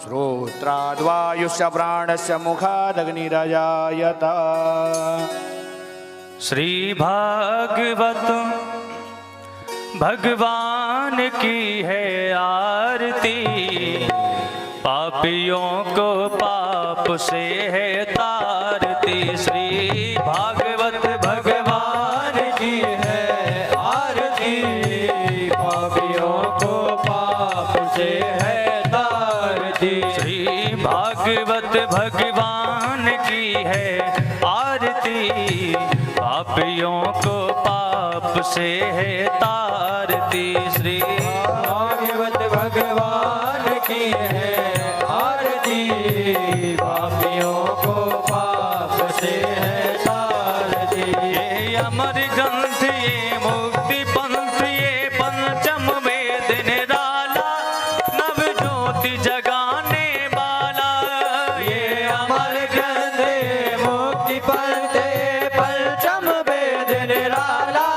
श्रोत्राद्वायुष्य प्राणस्य मुखादग्निरजायत। श्री भागवत भगवान की है आरती, पापियों को पाप से है तारती। श्री भागवत भगवान की है आरती, पापियों को पाप से है तारती। श्री भागवत भगवान की है आरती, पापियों को पाप से है तारती। श्री भागवत भगवान की है आरती, पापियों को पाप से है तारती। ये अमर ग्रंथ ये मुक्ति पंथ ये पंचम वेद निराला, नव ज्योति जगाने वाला। ये अमर ग्रंथ मुक्ति पंथ पंचम वेद निराला,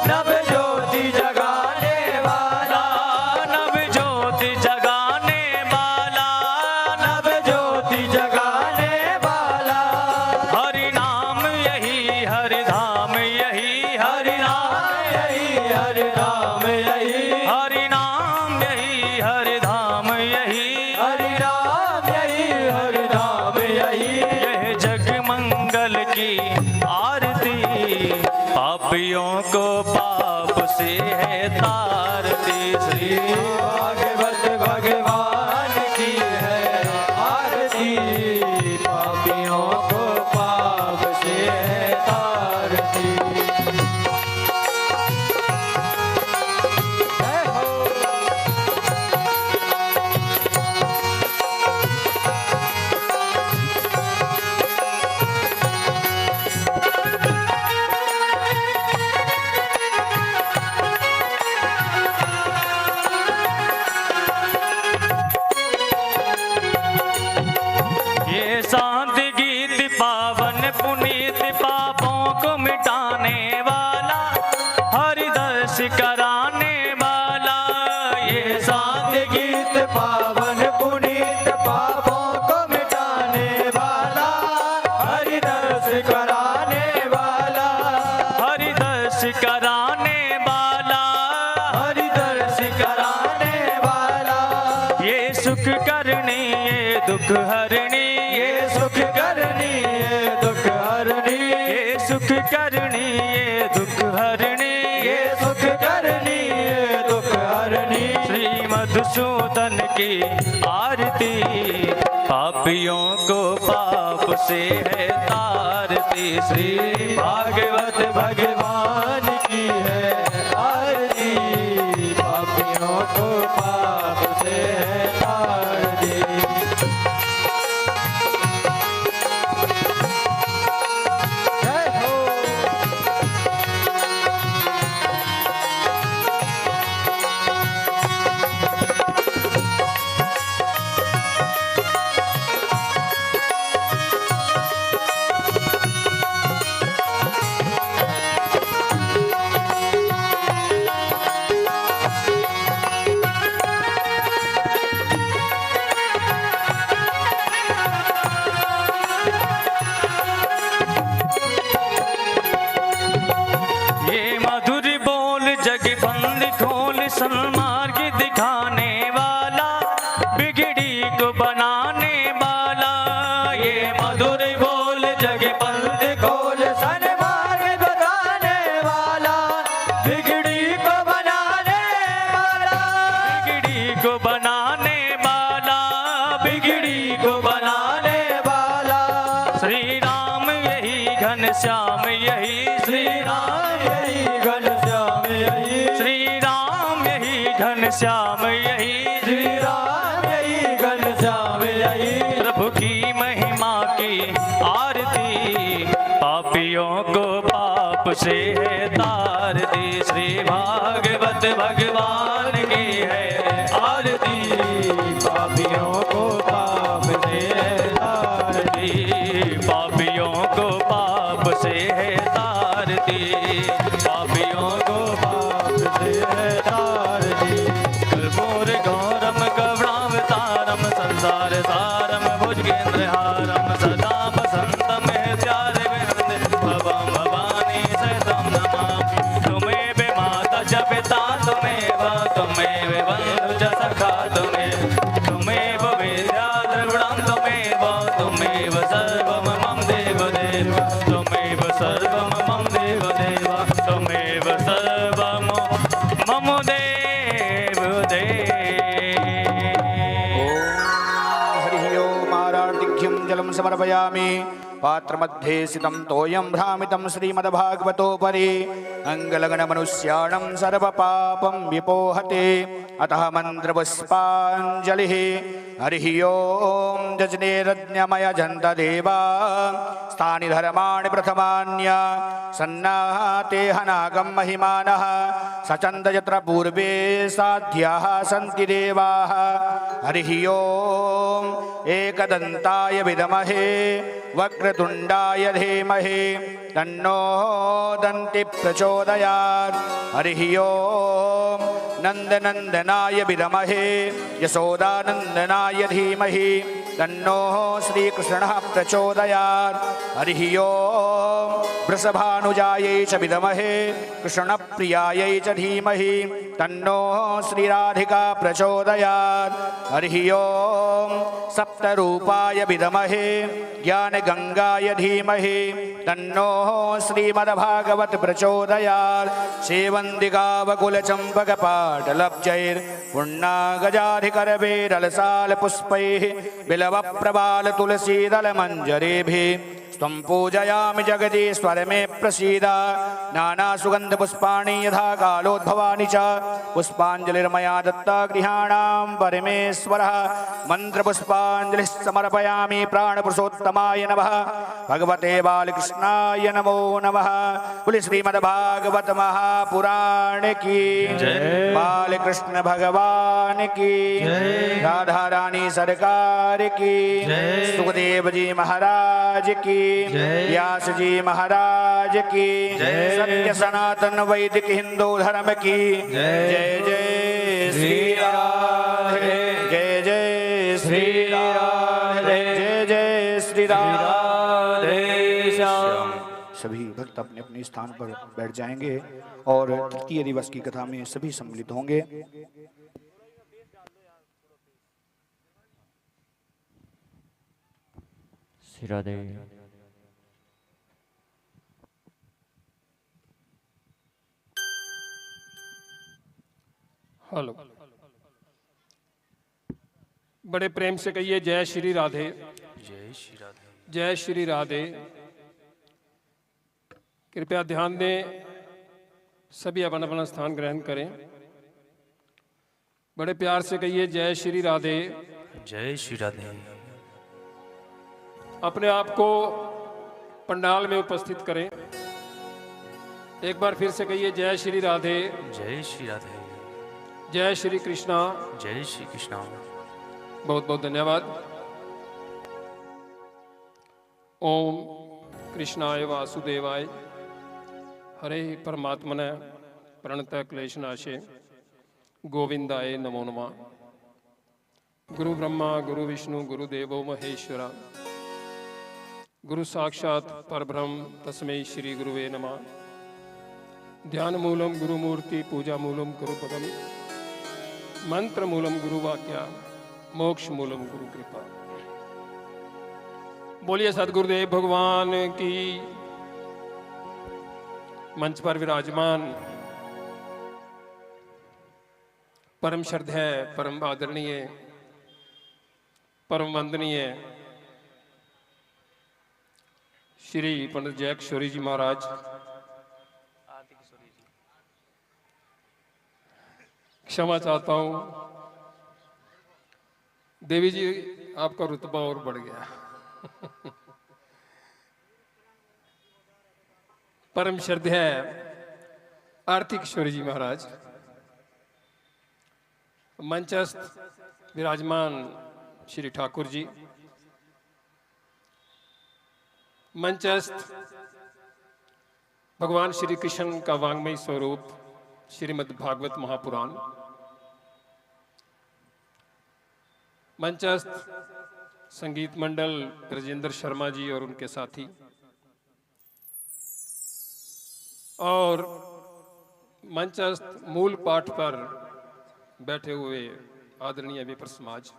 नव ज्योति जगाने वाला। नव ज्योति जगाने वाला, नव ज्योति जगाने वाला। हरि नाम यही हरि धाम यही, हरि नाम यही हरि नाम यही, हरि नाम यही हरि धाम यही, हरि नाम यही हरि नाम यही। यह जग मंगल की आरती, पापियों को पाप से है तारती। श्री भागवत भगवान की है आरती, पापियों को पाप से है तारती। जय हो। ये शांत गीत पावन पुनीत पापों को मिटाने वाला, हरि दर्श कराने वाला। ये शांत गीत पावन पुनीत पापों को मिटाने वाला, हरि दर्श कराने वाला। हरि दर्श कराने वाला, हरि दर्श कराने वाला। ये सुख करनी ये दुख हरणी, ये सुख करनी ये दुख हरनी, ये सुख करनी ये दुख हरणी, ये सुख करनी ये दुख हरनी। श्री मधुसूदन की आरती, पापियों को पाप से है तारती। श्री भागवत भगवान की है आरती, पापियों को पाप से है तारती। जय हो। ये मधुर बोल जग बंद खोल, सन्मार्ग दिखाने वाला, बिगड़ी को बनाने वाला। ये मधुर बोल जग बंद खोल सन्मार्ग बताने वाला, बिगड़ी को बनाने वाला। बिगड़ी को बनाने वाला, बिगड़ी को बनाने वाला। श्री राम यही घनश्याम यही, श्री राम यही घनश्याम यही, श्री राम यही घनश्याम यही, श्री राम यही घनश्याम यही। प्रभु की महिमा की आरती, पापियों को पाप से है तारती। श्री भागवत भगवान की है आरती, पापियों को पाप से है तारती। पापियों को पाप से है तारती, पापियों को पाप से है तारती। कर्पूर गौरम करुणावतारम संत संसार सारम भुजगेन्द्रहारम सदा वसंतम हृदयारे वन्दे भवं भवानी सहितं नमामि त्वमेव माता च पिता त्वमेव बन्धु च सखा त्वमेव विद्या द्रविणं त्वमेव सर्वं मम देवदेव त्वमेव सर्वं मम देवदेव त्वमेव सर्वं मम देवदेव। हरिः ओम् आरार्तिघ्यं जलं समर्पयामि पात्रमध्ये स्थितं तोयं भ्रामितं श्रीमद्भागवतोपरि अङ्गलगणमनुष्याणं सर्वपापं विपोहते अतः मन्त्रपुष्पाञ्जलिः। हरिः ओं जजनेरज्ञमय जन्तदेवा स्थानि धर्माणि प्रथमान्य सन्नाते हनागं महिमानः सचन्द यत्र पूर्वे साध्याः सन्ति देवाः। हरिः ओं एकदन्ताय विद्महे वक्रतुण्डाय धीमहि तन्नो दन्ति प्रचोदयात्। हरिः ओं नन्दनन्दनाय विद्महे यशोदानन्दनाय धीमहि तन्नो श्रीकृष्णः प्रचोदयात्। हरिः ओं वृषभानुजायै च विद्महे कृष्णप्रियायै च धीमहि तन्नो श्रीराधिका प्रचोदयात्। हरिः ओं सप्तरूपाय विद्महे ज्ञानगङ्गाय धीमहि तन्नो श्रीमद्भागवत प्रचोदयात्। सेवन्दिकावकुलचम्पकपाटलब्जैर्पुण्णागजाधिकरवेरलसालपुष्पैः बिलवप्रबाल तुलसीदलमञ्जरीभिः त्वं पूजयामि जगदीश्वर मे प्रसीद। नानासुगन्धपुष्पाणि यथा कालोद्भवानि च पुष्पाञ्जलिर्मया दत्ता गृहाणां परमेश्वरः। मन्त्रपुष्पाञ्जलिः समर्पयामि प्राणपुरुषोत्तमाय नमः भगवते बालकृष्णाय नमो नमः। बोले श्रीमद्भागवत महापुराण की बालकृष्ण भगवान की राधा रानी सरकार की सुखदेव जी महाराज की व्यास जी महाराज की सत्य सनातन वैदिक हिंदू धर्म की जय जय श्री राधे जय जय श्री राधे जय जय श्री राधे श्याम। सभी भक्त अपने अपने स्थान पर बैठ जाएंगे और तृतीय दिवस की कथा में सभी सम्मिलित होंगे। श्री राधे। हेलो, बड़े प्रेम से कहिए जय श्री राधे। जय श्री राधे। जय श्री राधे। कृपया ध्यान दें, सभी अपना अपना स्थान ग्रहण करें। बड़े प्यार से कहिए जय श्री राधे। जय श्री राधे। अपने आप को पंडाल में उपस्थित करें। एक बार फिर से कहिए जय श्री राधे। जय श्री राधे। जय श्री कृष्णा। जय श्री कृष्णा। बहुत बहुत धन्यवाद। ओम कृष्णाय वासुदेवाय हरे परमात्मने प्रणत क्लेशनाशे गोविंदाय नमो नमः। गुरु ब्रह्मा गुरु विष्णु गुरुदेवो महेश्वरा गुरु साक्षात परब्रह्म तस्मै श्री गुरुवे नमः। ध्यान मूलम गुरुमूर्ति पूजा मूलम गुरुपदम मंत्र मूलम गुरुवाक्या मोक्ष मूलम गुरु कृपा। बोलिए सदगुरुदेव भगवान की। मंच पर विराजमान परम श्रद्धेय परम आदरणीय परम वंदनीय श्री पंडित जय किशोरी जी महाराज, क्षमा चाहता हूं देवी जी, आपका रुतबा और बढ़ गया। परम श्रद्धेय आरती किशोरी जी महाराज, मंचस्थ विराजमान श्री ठाकुर जी, मंचस्थ भगवान श्री कृष्ण का वांग्मय स्वरूप श्रीमद् भागवत महापुराण, मंचस्थ संगीत मंडल राजेंद्र शर्मा जी और उनके साथी, और मंचस्थ मूल पाठ पर बैठे हुए आदरणीय विप्र समाज,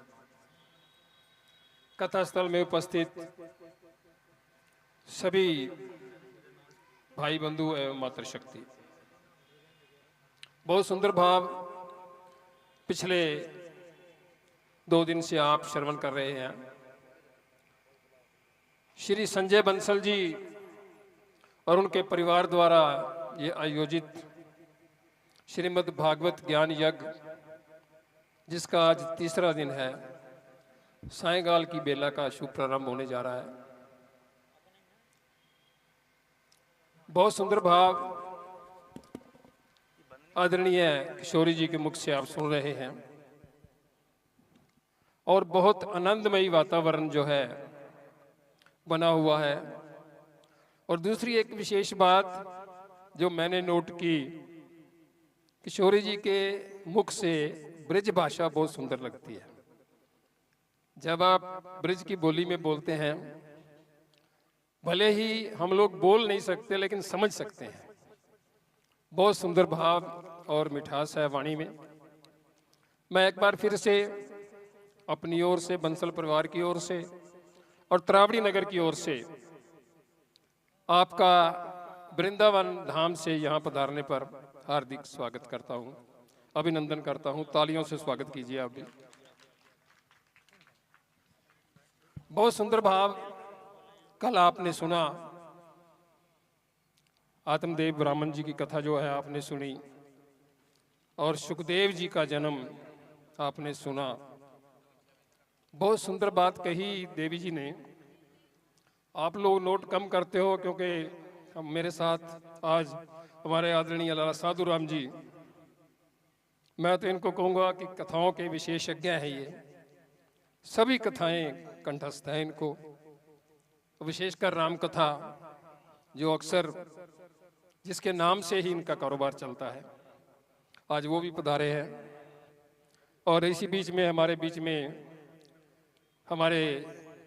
कथा स्थल में उपस्थित सभी भाई बंधु एवं मातृशक्ति, बहुत सुंदर भाव पिछले 2 दिन से आप श्रवण कर रहे हैं। श्री संजय बंसल जी और उनके परिवार द्वारा ये आयोजित श्रीमद् भागवत ज्ञान यज्ञ, जिसका आज तीसरा दिन है, सायंकाल की बेला का शुभ प्रारंभ होने जा रहा है। बहुत सुंदर भाव आदरणीय किशोरी जी के मुख से आप सुन रहे हैं, और बहुत आनंदमयी वातावरण जो है बना हुआ है। और दूसरी एक विशेष बात जो मैंने नोट की, किशोरी जी के मुख से ब्रज भाषा बहुत सुंदर लगती है। जब आप ब्रज की बोली में बोलते हैं, भले ही हम लोग बोल नहीं सकते लेकिन समझ सकते हैं। बहुत सुंदर भाव और मिठास है वाणी में। मैं एक बार फिर से अपनी ओर से, बंसल परिवार की ओर से और त्रावड़ी नगर की ओर से आपका वृंदावन धाम से यहाँ पधारने पर हार्दिक स्वागत करता हूँ, अभिनंदन करता हूँ। तालियों से स्वागत कीजिए आप भी। बहुत सुंदर भाव कल आपने सुना, आत्मदेव ब्राह्मण जी की कथा जो है आपने सुनी, और सुखदेव जी का जन्म आपने सुना। बहुत सुंदर बात कही देवी जी ने। आप लोग नोट कम करते हो क्योंकि हम मेरे साथ आज हमारे आदरणीय लाला साधु राम जी, मैं तो इनको कहूँगा कि कथाओं के विशेषज्ञ हैं। ये सभी कथाएं कंठस्थ हैं इनको, विशेषकर राम कथा जो अक्सर जिसके नाम से ही इनका कारोबार चलता है, आज वो भी पधारे हैं। और इसी बीच में हमारे बीच में हमारे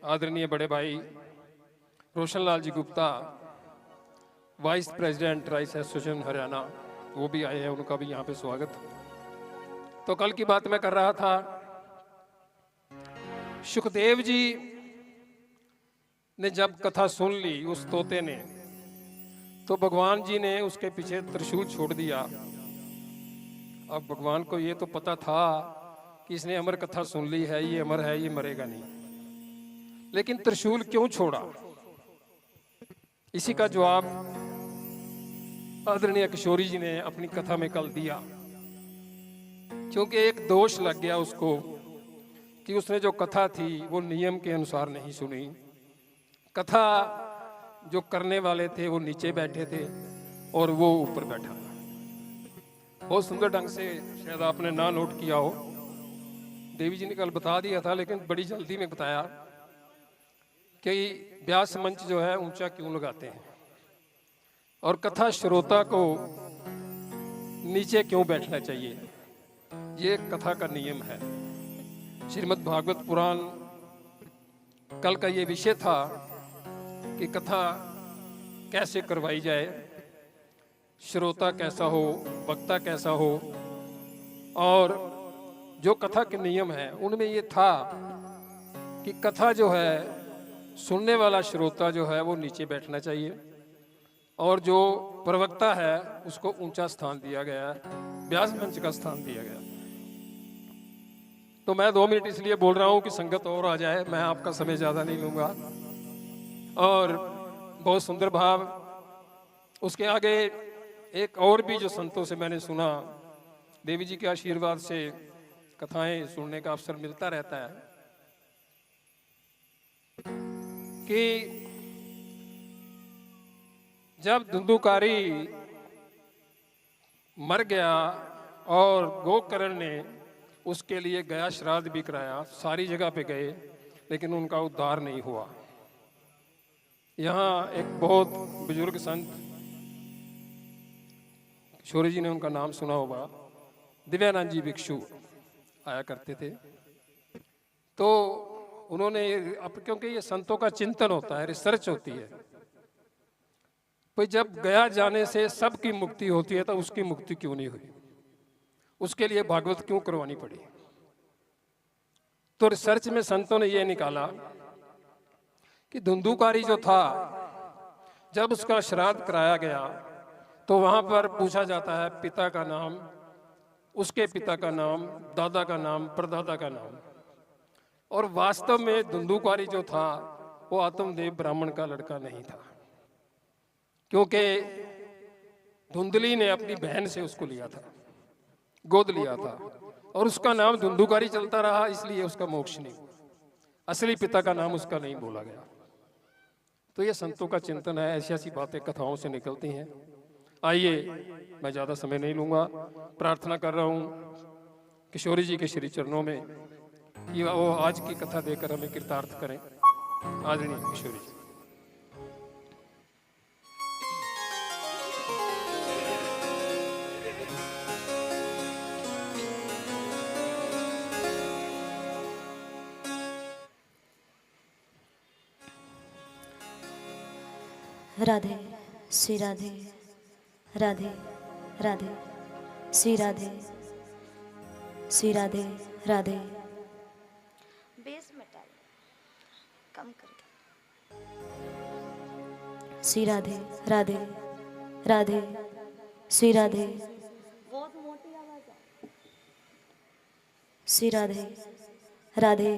आदरणीय बड़े भाई Roshanlal ji Gupta, vice president rice association Haryana, वो भी आए हैं, उनका भी यहाँ पे स्वागत। तो कल की बात मैं कर रहा था, सुखदेव जी ने जब कथा सुन ली उस तोते ने, तो भगवान जी ने उसके पीछे त्रिशूल छोड़ दिया। अब भगवान को ये तो पता था कि इसने अमर कथा सुन ली है, ये अमर है, ये मरेगा नहीं, लेकिन त्रिशूल क्यों छोड़ा? इसी का जवाब आदरणीय किशोरी जी ने अपनी कथा में कल दिया। क्योंकि एक दोष लग गया उसको कि उसने जो कथा थी वो नियम के अनुसार नहीं सुनी। कथा जो करने वाले थे वो नीचे बैठे थे और वो ऊपर बैठा था। बहुत सुंदर ढंग से, शायद आपने ना नोट किया हो, देवी जी ने कल बता दिया था लेकिन बड़ी जल्दी में बताया कि व्यास मंच जो है ऊंचा क्यों लगाते हैं और कथा श्रोता को नीचे क्यों बैठना चाहिए। ये कथा का नियम है। श्रीमद् भागवत पुराण कल का ये विषय था कि कथा कैसे करवाई जाए, श्रोता कैसा हो, वक्ता कैसा हो, और जो कथा के नियम हैं उनमें ये था कि कथा जो है सुनने वाला श्रोता जो है वो नीचे बैठना चाहिए और जो प्रवक्ता है उसको ऊंचा स्थान दिया गया है, व्यास मंच का स्थान दिया गया। तो मैं 2 मिनट इसलिए बोल रहा हूँ कि संगत और आ जाए, मैं आपका समय ज़्यादा नहीं लूँगा। और बहुत सुंदर भाव उसके आगे एक और भी जो संतों से मैंने सुना, देवी जी के आशीर्वाद से कथाएं सुनने का अवसर मिलता रहता है, कि जब धुंधुकारी मर गया और गोकर्ण ने उसके लिए गया श्राद्ध भी कराया, सारी जगह पे गए लेकिन उनका उद्धार नहीं हुआ। यहाँ एक बहुत बुजुर्ग संत, किशोरी जी ने उनका नाम सुना होगा, दिव्यानंद जी भिक्षु आया करते थे। तो उन्होंने अब, क्योंकि ये संतों का चिंतन होता है, रिसर्च होती है, भाई जब गया जाने से सबकी मुक्ति होती है तो उसकी मुक्ति क्यों नहीं हुई, उसके लिए भागवत क्यों करवानी पड़ी। तो रिसर्च में संतों ने ये निकाला कि धुंधुकारी जो था, जब उसका श्राद्ध कराया गया तो वहां पर पूछा जाता है पिता का नाम, उसके पिता का नाम, दादा का नाम, परदादा का नाम, और वास्तव में धुंधुकारी जो था वो आत्मदेव ब्राह्मण का लड़का नहीं था, क्योंकि धुंधली ने अपनी बहन से उसको लिया था, गोद लिया था, और उसका नाम धुंधुकारी चलता रहा, इसलिए उसका मोक्ष नहीं हुआ। असली पिता का नाम उसका नहीं बोला गया। तो ये संतों का चिंतन है, ऐसी ऐसी बातें कथाओं से निकलती हैं। आइए, मैं ज़्यादा समय नहीं लूँगा, प्रार्थना कर रहा हूँ किशोरी जी के श्री चरणों में कि वो आज की कथा देकर हमें कृतार्थ करें। आदरणीय किशोरी जी। राधे श्री राधे, राधे राधे श्री राधे, श्री राधे राधे। बेस मिटा लो, कम करके। श्री राधे राधे, राधे श्री राधे, बहुत मोटी आवाज है। श्री राधे राधे,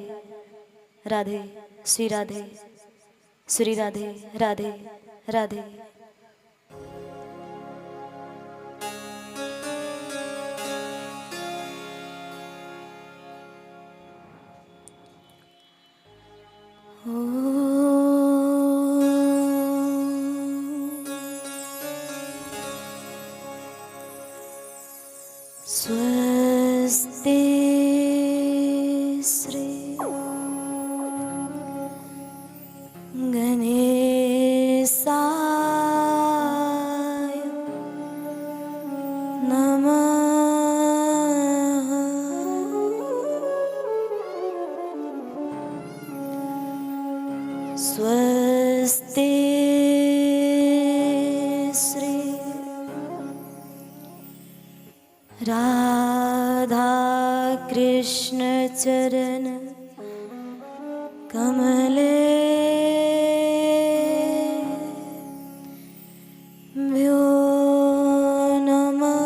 राधे श्री राधे, श्री राधे राधे राधे। स्वस्ति श्री गणेशाय नमः। स्वस्ति श्री राधा कृष्ण चरण कमले भ्यो नमः।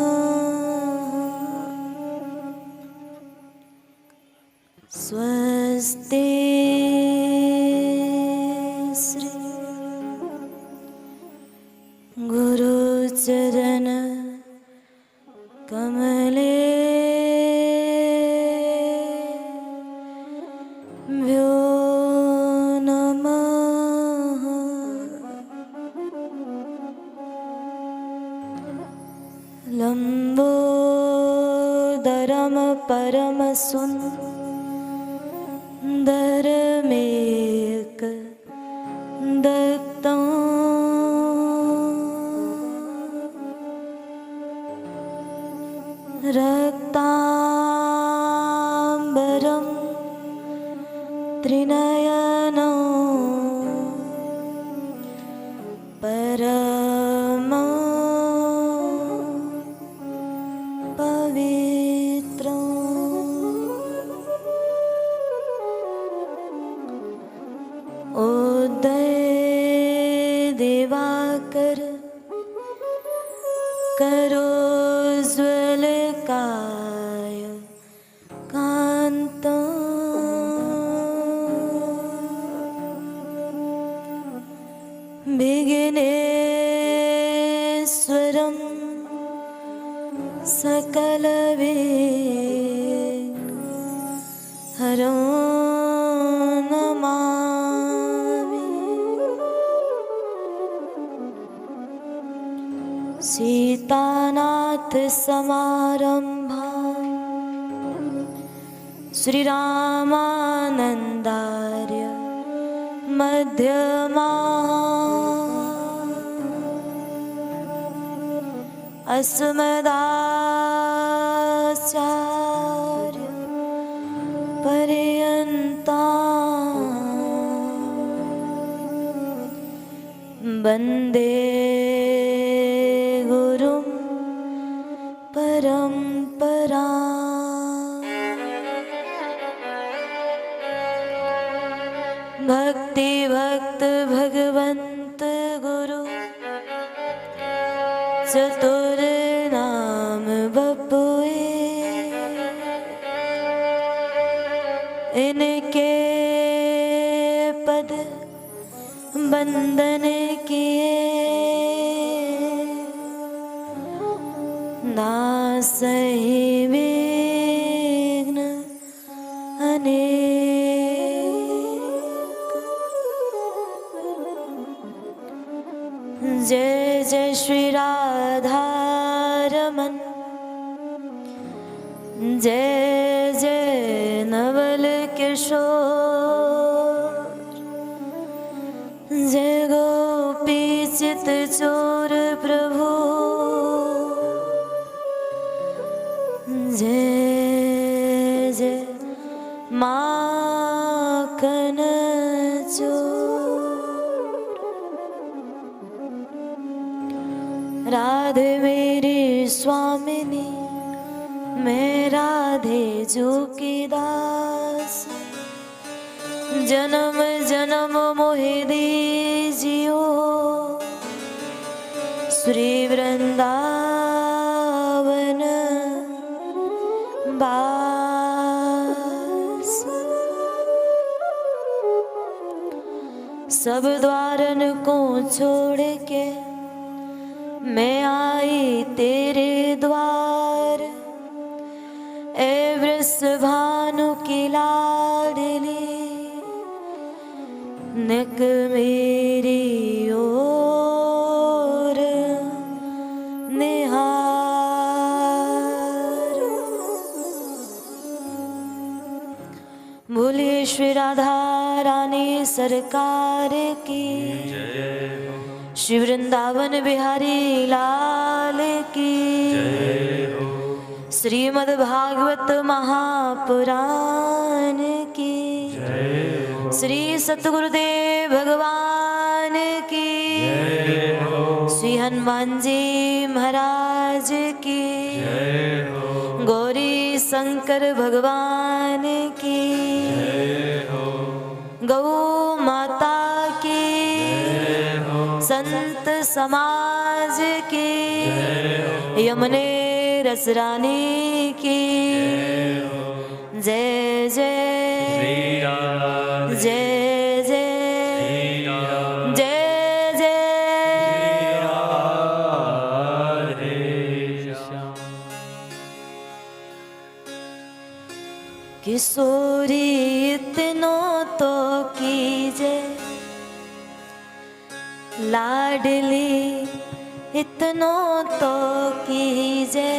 स्वस्ति श्री गुरुचरण कमले भ्यो नमः। लंबोदरम परम सुंदरमेक दत्तं रक्तांबरं त्रिनयनं परमं पवित्रम्। उदय दिवाकर करोज्ज्वलकाय कान्तं विघ्नेश्वरं सकलविघ्नहरं नमामि। सीतानाथ समारंभां श्रीरामानन्दार्य मध्यमाम् अस्मदाचार्य पर्यन्तां वन्दे गुरुं परम्परा। भक्ति भक्त भगवंत गुरु चतुर नाम बपुए, इनके पद बंदन किए, नासहि विघ्न अनेक। जय जय श्री राधा रमन, जय जय नवल किशोर, जय गोपी चित चोर प्रभु, जय जय माखन चोर। राधे मेरी स्वामिनी, मैं राधे जो की दास, जन्म जन्म मोहि दीजियो श्री वृंदावन बास। सब द्वारन को छोड़ के मैं आई तेरे द्वार, ए वृषभानु की लाडली नक मेरी ओर निहार। बोलिए श्री राधा रानी सरकार की, श्री वृंदावन बिहारी लाल की, श्रीमद् भागवत महापुराण की, श्री सतगुरुदेव भगवान की, श्री हनुमान जी महाराज की, गौरी शंकर भगवान की, गौ माता की, संत समाज की, यमुने रसरानी की, जय जय जय जय जय जय किशोरी इतनों तो कीजे, लाडली इतनों तो कीजे,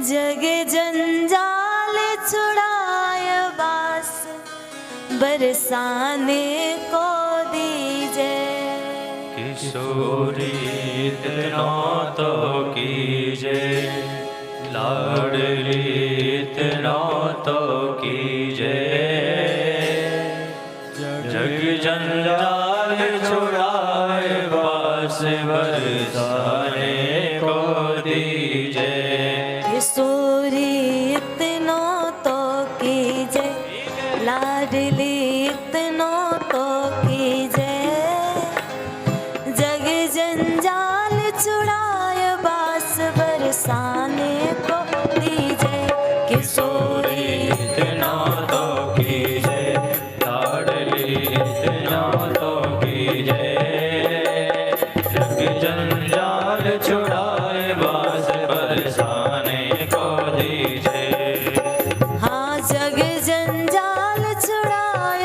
जग जंजाल छुड़ाए बास बरसाने को दीजे। किशोरी इतनों तो कीजे, लाडली इतनों तो कीजे, जग जंजाल छुड़ाए बास बरसाने को दीजे। किशोरी इतनों तो कीजे, लाडली इतनों तो कीजे, जग जंजाल छुड़ाए बास बरसाने को दीजे। किशोरी इतनों तो कीजे, लाडली इतनों तो कीजे, जग जंजाल छुड़ाए बास बरसाने को दीजे। हाँ जग जंजाल छुड़ाए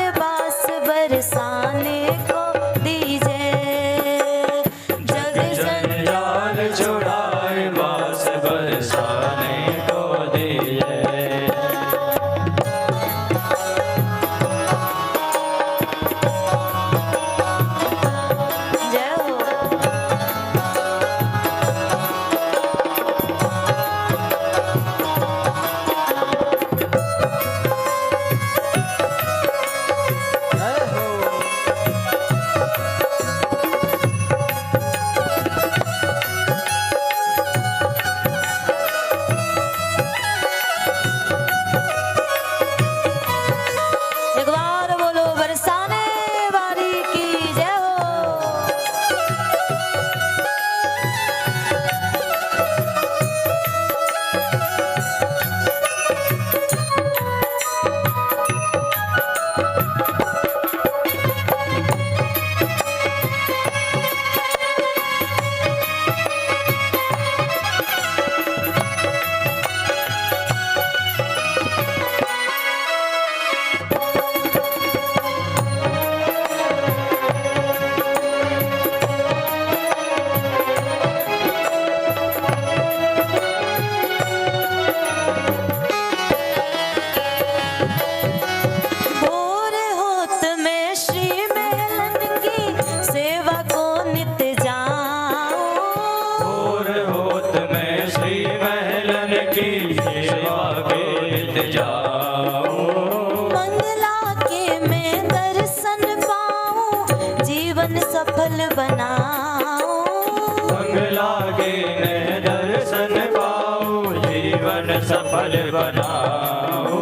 सफल बनाओ।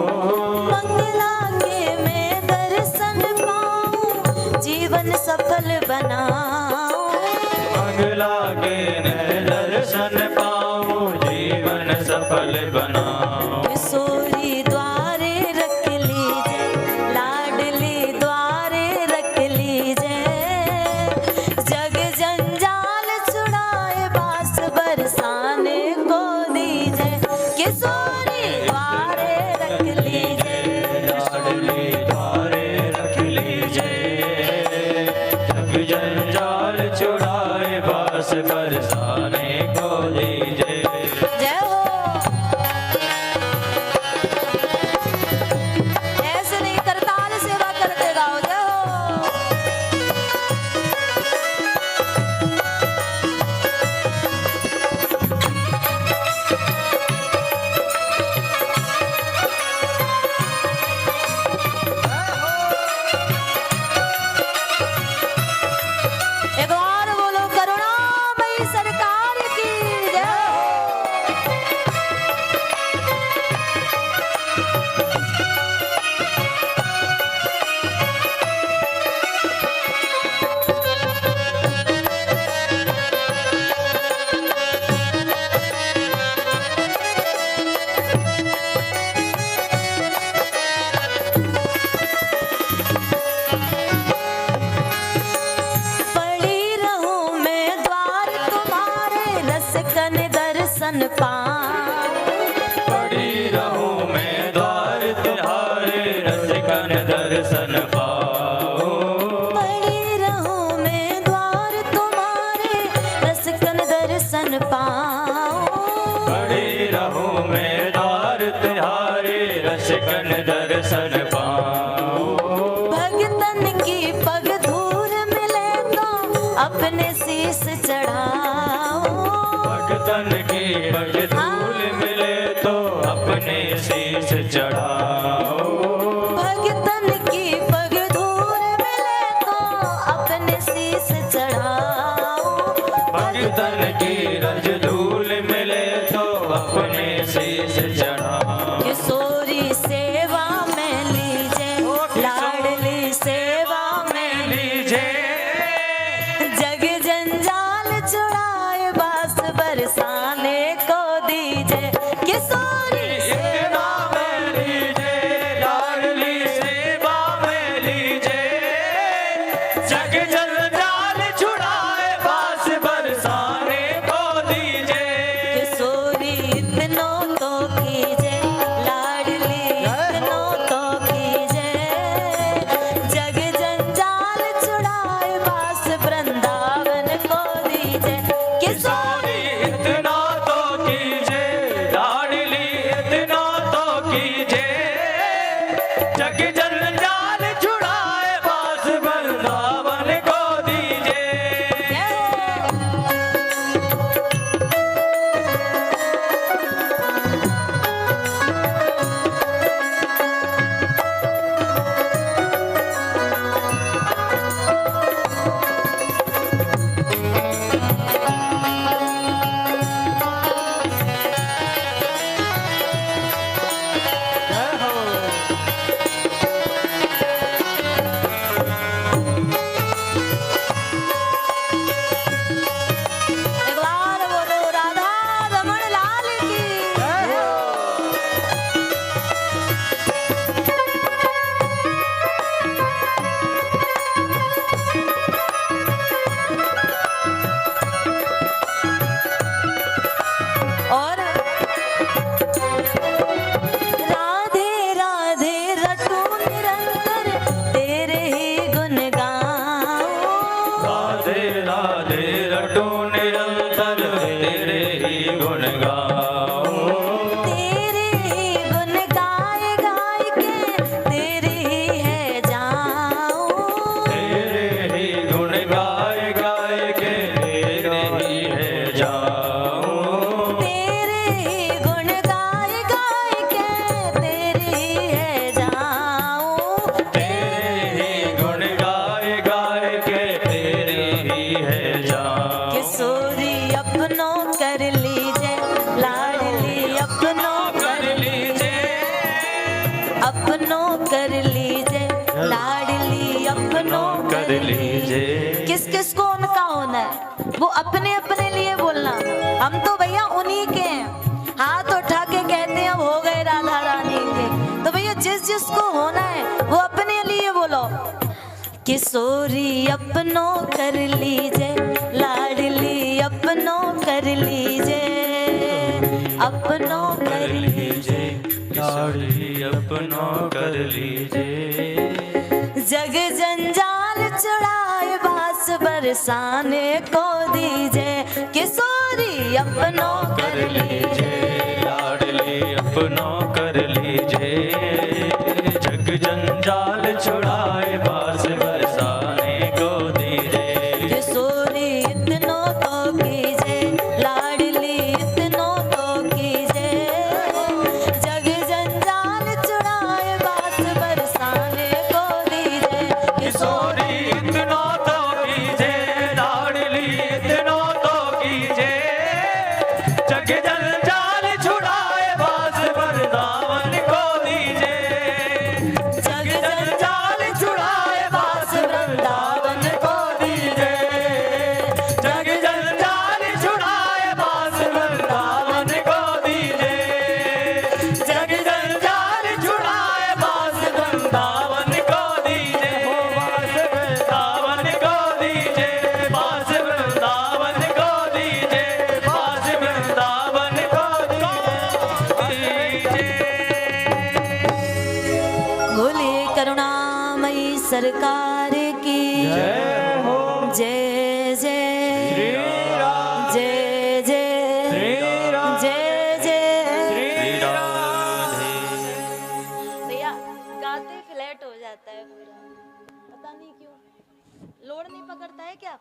मंगला के मैं दर्शन पाऊं, जीवन सफल बनाऊं। मंगला के मैं दर्शन पाऊं, जीवन सफल बनाओ। किशोरी द्वारे रख लीजिए, लाडली द्वारे रख लीजिए। जग जंजाल छुड़ाए, बास बरसाने को दीजिए। किशोरी द्वारे रख लीजिए, लाडली द्वारे रख लीजिए। जग जंजाल छुड़ाए, बास बरसाने को दीजिए। जय हो। ऐसे नहीं, करताल सेवा करते गाओ, जय हो। एक और बोलो, करुणामयी सरकार की जय हो। पड़ी रहूं मैं द्वार तुम्हारे, रसिकन दर्शन पाऊं। पड़ी रहूं मैं द्वार तुम्हारे, रसिकन दर्शन पाओ। पड़ी रहूं मैं द्वार तुम्हारे, रसिकन दर्शन पाऊं। पड़ी रहूं मैं द्वार तुम्हारे, रसिकन दर्शन पाओ। भगतन की पग धूल मिले तो अपने शीश चढ़ाओ। भगतन की पग धूल मिले तो अपने शीश चढ़ाओ। भगतन की पग धूल मिले तो अपने शीश चढ़ाओ। भगतन की रज धूल मिले तो अपने शीश चढ़ाओ। किशोरी सेवा में लीजिए, लाडली सेवा में लीजिए। जग जंजाल छुड़ाए, बास बरसाने को दीजिए। किशोरी सेवा में लीजिए, लाडली सेवा में लीजिए। जग जंजाल छुड़ाए, बास बरसाने को दीजिए। किशोरी इतनों तो कीजिए, लाडली इतनों तो कीजिए। जग जंजाल छुड़ाए, बास वृंदावन को दीजिए। किशोरी इतना तो कीजिए, लाडली इतना तो कीजिए। जग जंजाल छुड़ाए, बास वृंदावन को दीजिए। जय हो। अपनों कर लीजिए, लाडली अपनों कर लीजिए। किस किस को उनका होना है, वो अपने अपने लिए बोलना। हम तो भैया उन्हीं के हैं, हाथ उठा के कहते हैं अब हो गए राधा रानी के। तो भैया जिस जिसको होना है वो अपने लिए बोलो। किशोरी अपनों कर लीजिए, लाडली अपनों कर लीजिए, अपनों कर लीजिए, लाडली अपनों कर लीजिए। जग जंजाल छुड़ाए बास बरसाने को दीजिए, किशोरी अपनों कर लीजिए, लाडली अपनों कर लीजिए। जग जंजाल छुड़ाए बास बरसाने को दीजिए। किशोरी इतनों तो कीजिए, लाडली इतनों तो कीजिए। जग जंजाल छुड़ाए बास बरसाने को दीजिए, किशोरी इतनों तो कीजिए, लाडली इतनों तो कीजिए। जग जंजाल छुड़ाए बास वृंदावन को दीजिए। जग जंजाल छुड़ाए बास वृंदावन को दीजिए। जग जंजाल छुड़ाए बास वृंदावन को दीजिए। जग जंजाल छुड़ाए बास वृंदावन को दीजिए। हो बास वृंदावन को दीजिए, बास वृंदावन को दीजिए, बास वृंदावन को दीजिए। बोलिए करुणामयी सरकार की जय हो जय जय श्री राम जय जय श्री राम जय जय। श्री राम। भैया गाते फ्लैट हो जाता है पूरा, पता नहीं क्यों, लोड नहीं पकड़ता है क्या?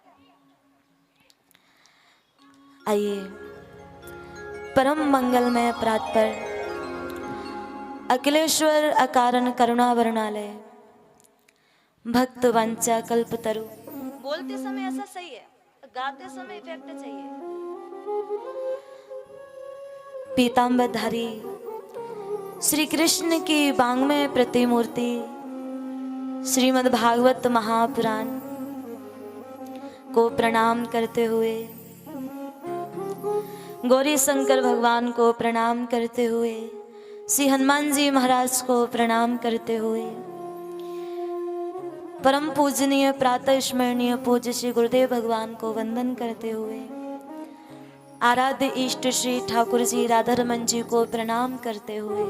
आइए परम मंगलमय प्रात पर अखिलेश्वर अकारण करुणा वर्णालय भक्त वंचा कल्पतरु। बोलते समय ऐसा सही है, गाते समय इफेक्ट चाहिए। पीताम्बरधारी श्री कृष्ण की वांग्मय प्रतिमूर्ति श्रीमद् भागवत महापुराण को प्रणाम करते हुए, गौरी शंकर भगवान को प्रणाम करते हुए, श्री हनुमान जी महाराज को प्रणाम करते हुए, परम पूजनीय प्रातः स्मरणीय पूज्य श्री गुरुदेव भगवान को वंदन करते हुए, आराध्य इष्ट श्री ठाकुर जी राधा रमन जी को प्रणाम करते हुए,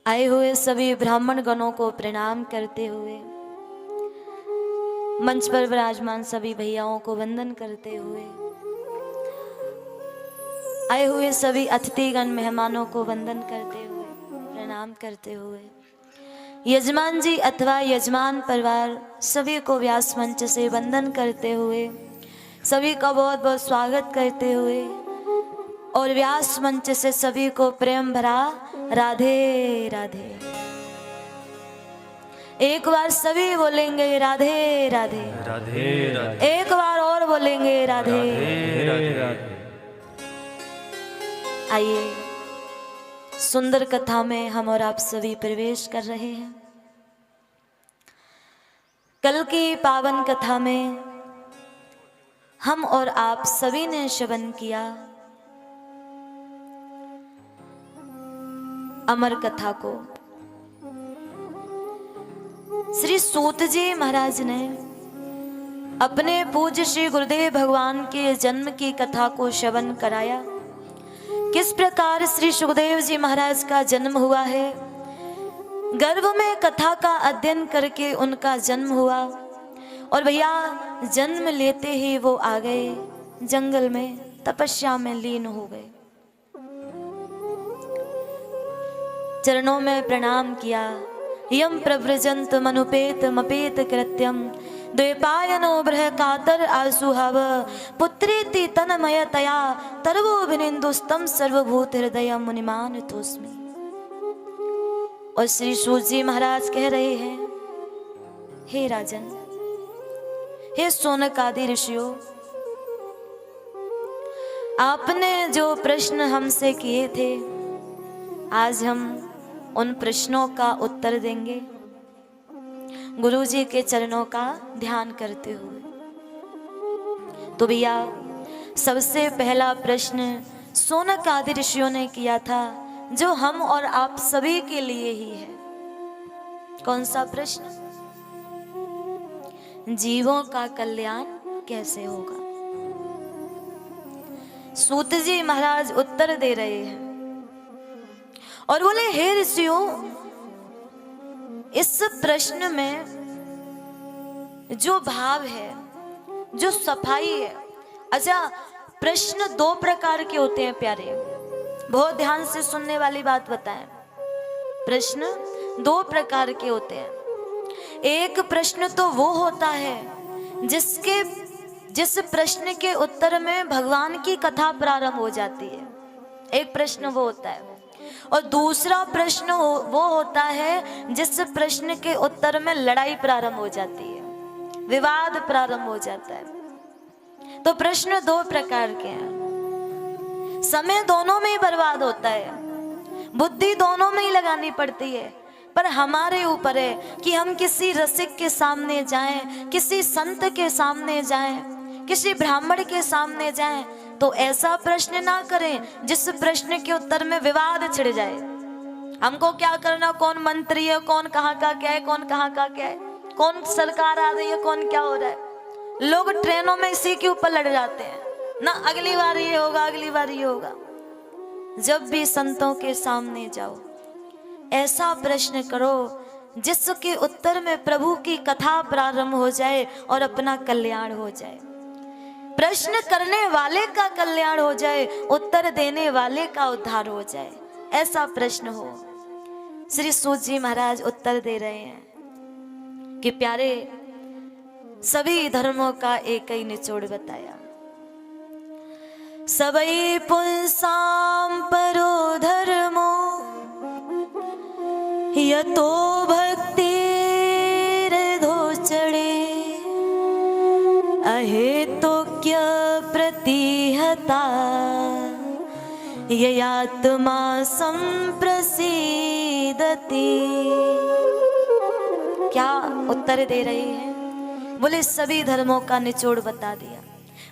आए हुए सभी ब्राह्मण गणों को प्रणाम करते हुए, मंच पर विराजमान सभी भैयाओं को वंदन करते हुए, आए हुए सभी अतिथिगण मेहमानों को वंदन करते हुए, प्रणाम करते हुए, यजमान जी अथवा यजमान परिवार सभी को व्यास मंच से वंदन करते हुए, सभी का बहुत बहुत स्वागत करते हुए और व्यास मंच से सभी को प्रेम भरा राधे राधे। एक बार सभी बोलेंगे राधे राधे, राधे राधे, एक बार और बोलेंगे राधे। राधे राधे। आइए सुंदर कथा में हम और आप सभी प्रवेश कर रहे हैं। कल की पावन कथा में हम और आप सभी ने श्रवण किया अमर कथा को। श्री सूत जी महाराज ने अपने पूज्य श्री गुरुदेव भगवान के जन्म की कथा को श्रवण कराया। किस प्रकार श्री सुखदेव जी महाराज का जन्म हुआ है, गर्भ में कथा का अध्ययन करके उनका जन्म हुआ और भैया जन्म लेते ही वो आ गए जंगल में, तपस्या में लीन हो गए। चरणों में प्रणाम किया। यम प्रव्रजंत मनुपेत मपेत कृत्यम द्वैपायनो ब्रह कातर आसुहव पुत्रेति तन्मयतया तरवोभिनिन्दुस्तम सर्वभूत हृदय मुनिमान तोस्मि। और श्री सूत जी महाराज कह रहे हैं, हे राजन, हे सोनक आदि ऋषियों, आपने जो प्रश्न हमसे किए थे आज हम उन प्रश्नों का उत्तर देंगे गुरुजी के चरणों का ध्यान करते हुए। तो भैया सबसे पहला प्रश्न शौनक आदि ऋषियों ने किया था, जो हम और आप सभी के लिए ही है। कौन सा प्रश्न? जीवों का कल्याण कैसे होगा? सूत जी महाराज उत्तर दे रहे हैं और बोले, हे ऋषियों, इस प्रश्न में जो भाव है, जो सफाई है। अच्छा, प्रश्न दो प्रकार के होते हैं प्यारे, बहुत ध्यान से सुनने वाली बात बताएं। प्रश्न दो प्रकार के होते हैं। एक प्रश्न तो वो होता है जिस प्रश्न के उत्तर में भगवान की कथा प्रारंभ हो जाती है, एक प्रश्न वो होता है। और दूसरा प्रश्न वो होता है जिस प्रश्न के उत्तर में लड़ाई प्रारंभ हो जाती है, विवाद प्रारंभ हो जाता है। तो प्रश्न दो प्रकार के हैं। समय दोनों में ही बर्बाद होता है, बुद्धि दोनों में ही लगानी पड़ती है, पर हमारे ऊपर है कि हम किसी रसिक के सामने जाएं, किसी संत के सामने जाएं, किसी ब्राह्मण के सामने जाएं, तो ऐसा प्रश्न ना करें जिस प्रश्न के उत्तर में विवाद छिड़ जाए। हमको क्या करना, कौन मंत्री है, कौन कहाँ का क्या है, कौन कहाँ का क्या है, कौन सरकार आ रही है, कौन क्या हो रहा है। लोग ट्रेनों में इसी के ऊपर लड़ जाते हैं ना, अगली बार ये होगा, अगली बार ये होगा। जब भी संतों के सामने जाओ, ऐसा प्रश्न करो जिसके उत्तर में प्रभु की कथा प्रारंभ हो जाए और अपना कल्याण हो जाए। प्रश्न करने वाले का कल्याण हो जाए, उत्तर देने वाले का उद्धार हो जाए, ऐसा प्रश्न हो। श्री सूत जी महाराज उत्तर दे रहे हैं कि प्यारे, सभी धर्मों का एक ही निचोड़ बताया। सबई पुंसाम परो धर्मो यतो भक्ति धोचड़े अहेतुक्य प्रतिहता ययात्मा संप्रसीदति। क्या उत्तर दे रही है? बोले, सभी धर्मों का निचोड़ बता दिया,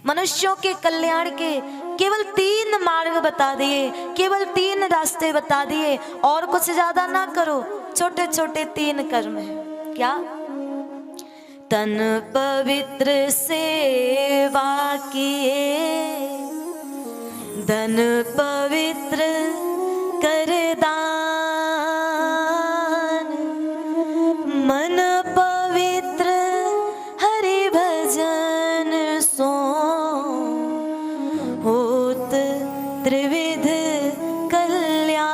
मनुष्यों के कल्याण के केवल 3 मार्ग बता दिए, केवल 3 रास्ते बता दिए, और कुछ ज्यादा ना करो। छोटे छोटे 3 कर्म हैं। क्या? तन पवित्र सेवा किए, धन पवित्र कर दान, मन पवित्र हरि भजन सो होत त्रिविध कल्याण,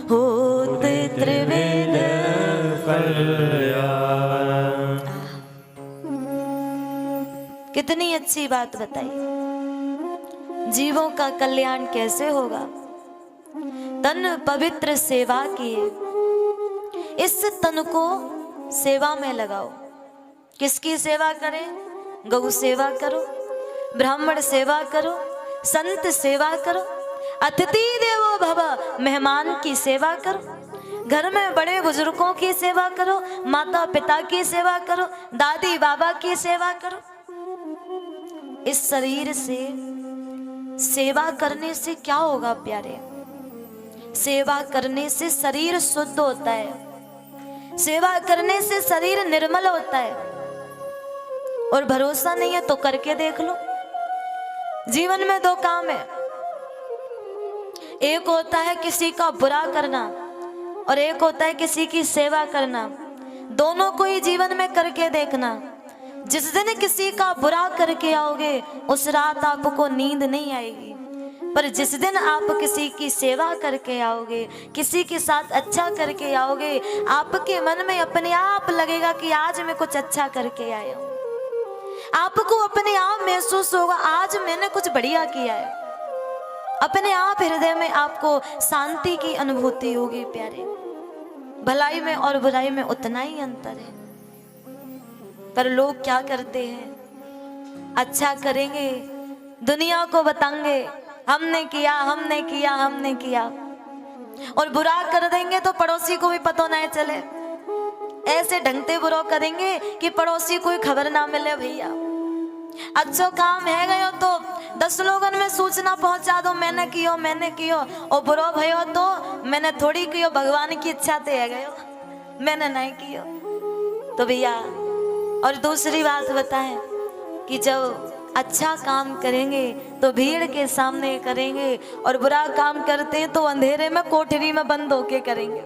होत त्रिविध कल्याण। कितनी अच्छी बात बताई। जीवों का कल्याण कैसे होगा? तन पवित्र सेवा किए, इस तन को सेवा में लगाओ। किसकी सेवा करें? गौ सेवा करो, ब्राह्मण सेवा करो, संत सेवा करो, अतिथि देवो भव, मेहमान की सेवा करो, घर में बड़े बुजुर्गों की सेवा करो, माता पिता की सेवा करो, दादी बाबा की सेवा करो। इस शरीर से सेवा करने से क्या होगा प्यारे? सेवा करने से शरीर शुद्ध होता है, सेवा करने से शरीर निर्मल होता है। और भरोसा नहीं है तो करके देख लो। जीवन में 2 काम है, एक होता है किसी का बुरा करना और एक होता है किसी की सेवा करना। दोनों को ही जीवन में करके देखना। जिस दिन किसी का बुरा करके आओगे, उस रात आपको नींद नहीं आएगी, पर जिस दिन आप किसी की सेवा करके आओगे, किसी के साथ अच्छा करके आओगे, आपके मन में अपने आप लगेगा कि आज मैं कुछ अच्छा करके आया हूँ। आपको अपने आप महसूस होगा आज मैंने कुछ बढ़िया किया है। अपने आप हृदय में आपको शांति की अनुभूति होगी प्यारे। भलाई में और बुराई में उतना ही अंतर है। पर लोग क्या करते हैं? अच्छा करेंगे, दुनिया को बताएंगे, हमने किया, हमने किया, हमने किया, और बुरा कर देंगे तो पड़ोसी को भी पता नहीं चले। ऐसे ढंगते बुरा करेंगे कि पड़ोसी को खबर ना मिले। भैया अच्छो काम है गयो तो 10 लोगन में सूचना पहुंचा दो, मैंने कियो, मैंने कियो, और बुरो भयो तो मैंने थोड़ी कियो, भगवान की इच्छा ते है गयो, मैंने नहीं कियो। तो भैया और दूसरी बात बताएं कि जब अच्छा काम करेंगे तो भीड़ के सामने करेंगे, और बुरा काम करते हैं तो अंधेरे में कोठरी में बंद होके करेंगे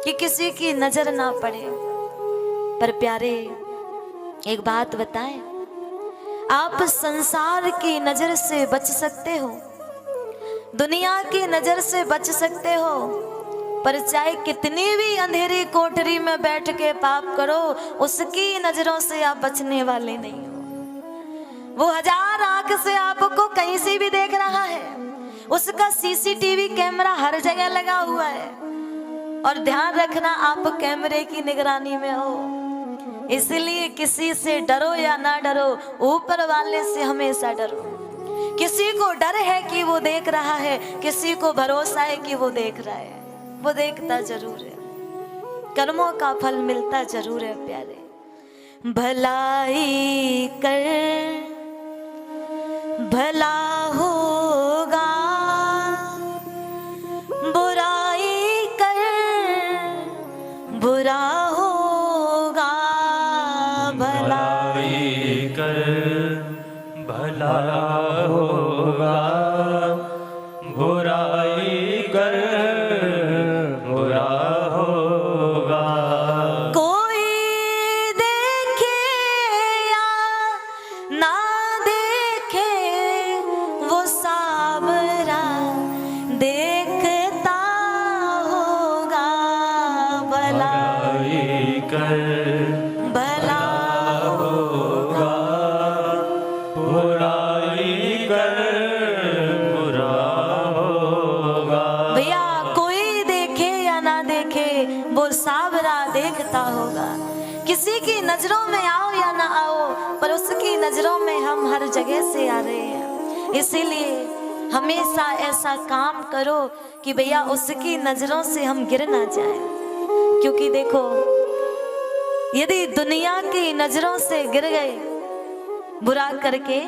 कि किसी की नजर ना पड़े। पर प्यारे एक बात बताएं, आप संसार की नजर से बच सकते हो, दुनिया की नजर से बच सकते हो, पर चाहे कितनी भी अंधेरी कोठरी में बैठ के पाप करो, उसकी नजरों से आप बचने वाले नहीं हो। वो 1000 आंख से आपको कहीं से भी देख रहा है, उसका सीसीटीवी कैमरा हर जगह लगा हुआ है, और ध्यान रखना आप कैमरे की निगरानी में हो। इसलिए किसी से डरो या ना डरो, ऊपर वाले से हमेशा डरो। किसी को डर है कि वो देख रहा है, किसी को भरोसा है कि वो देख रहा है, वो देखता जरूर है, कर्मों का फल मिलता जरूर है। प्यारे भलाई कर भला होगा, बुराई कर बुरा होगा, भलाई कर भला होगा, बुराई कर बुरा होगा। कोई देखे या ना देखे, वो साबरा देखता होगा, भलाई कर भला होगा, बुराई कर बुरा होगा। भैया कोई देखे या ना देखे, वो साबरा देखता होगा। किसी की नजरों में आओ या ना आओ, पर उसकी नजरों में हम हर जगह से आ रहे हैं। इसीलिए हमेशा ऐसा काम करो कि भैया उसकी नजरों से हम गिर ना जाए। क्योंकि देखो, यदि दुनिया की नजरों से गिर गए, बुरा करके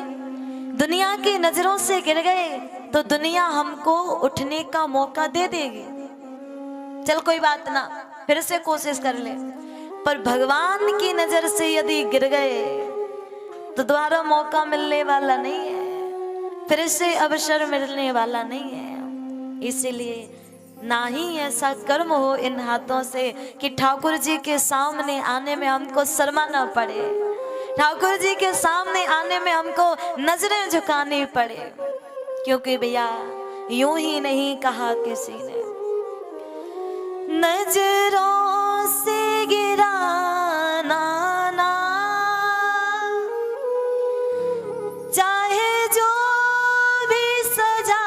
दुनिया की नजरों से गिर गए, तो दुनिया हमको उठने का मौका दे देगी। चल कोई बात ना, फिर से कोशिश कर ले। पर भगवान की नजर से यदि गिर गए तो दोबारा मौका मिलने वाला नहीं है, फिर से अवसर मिलने वाला नहीं है। इसीलिए ना ही ऐसा कर्म हो इन हाथों से कि ठाकुर जी के सामने आने में हमको शर्मा ना पड़े, ठाकुर जी के सामने आने में हमको नजरें झुकानी पड़े। क्योंकि भैया यूं ही नहीं कहा किसी ने, नजरों से गिराना ना, चाहे जो भी सजा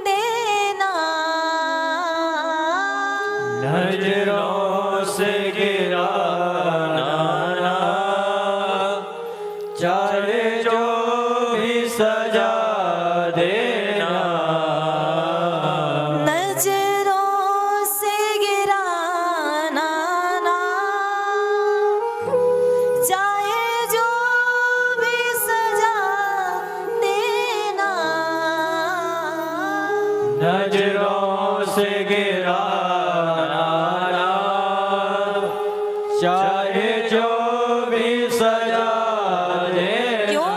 देना, नजरों से गिराना ना, चाहे जो भी सजा देना। नजरों से गिराना ना, चाहे जो भी सजा देना, नजरों से गिराना ना, चाहे जो भी सजा देना। क्यों?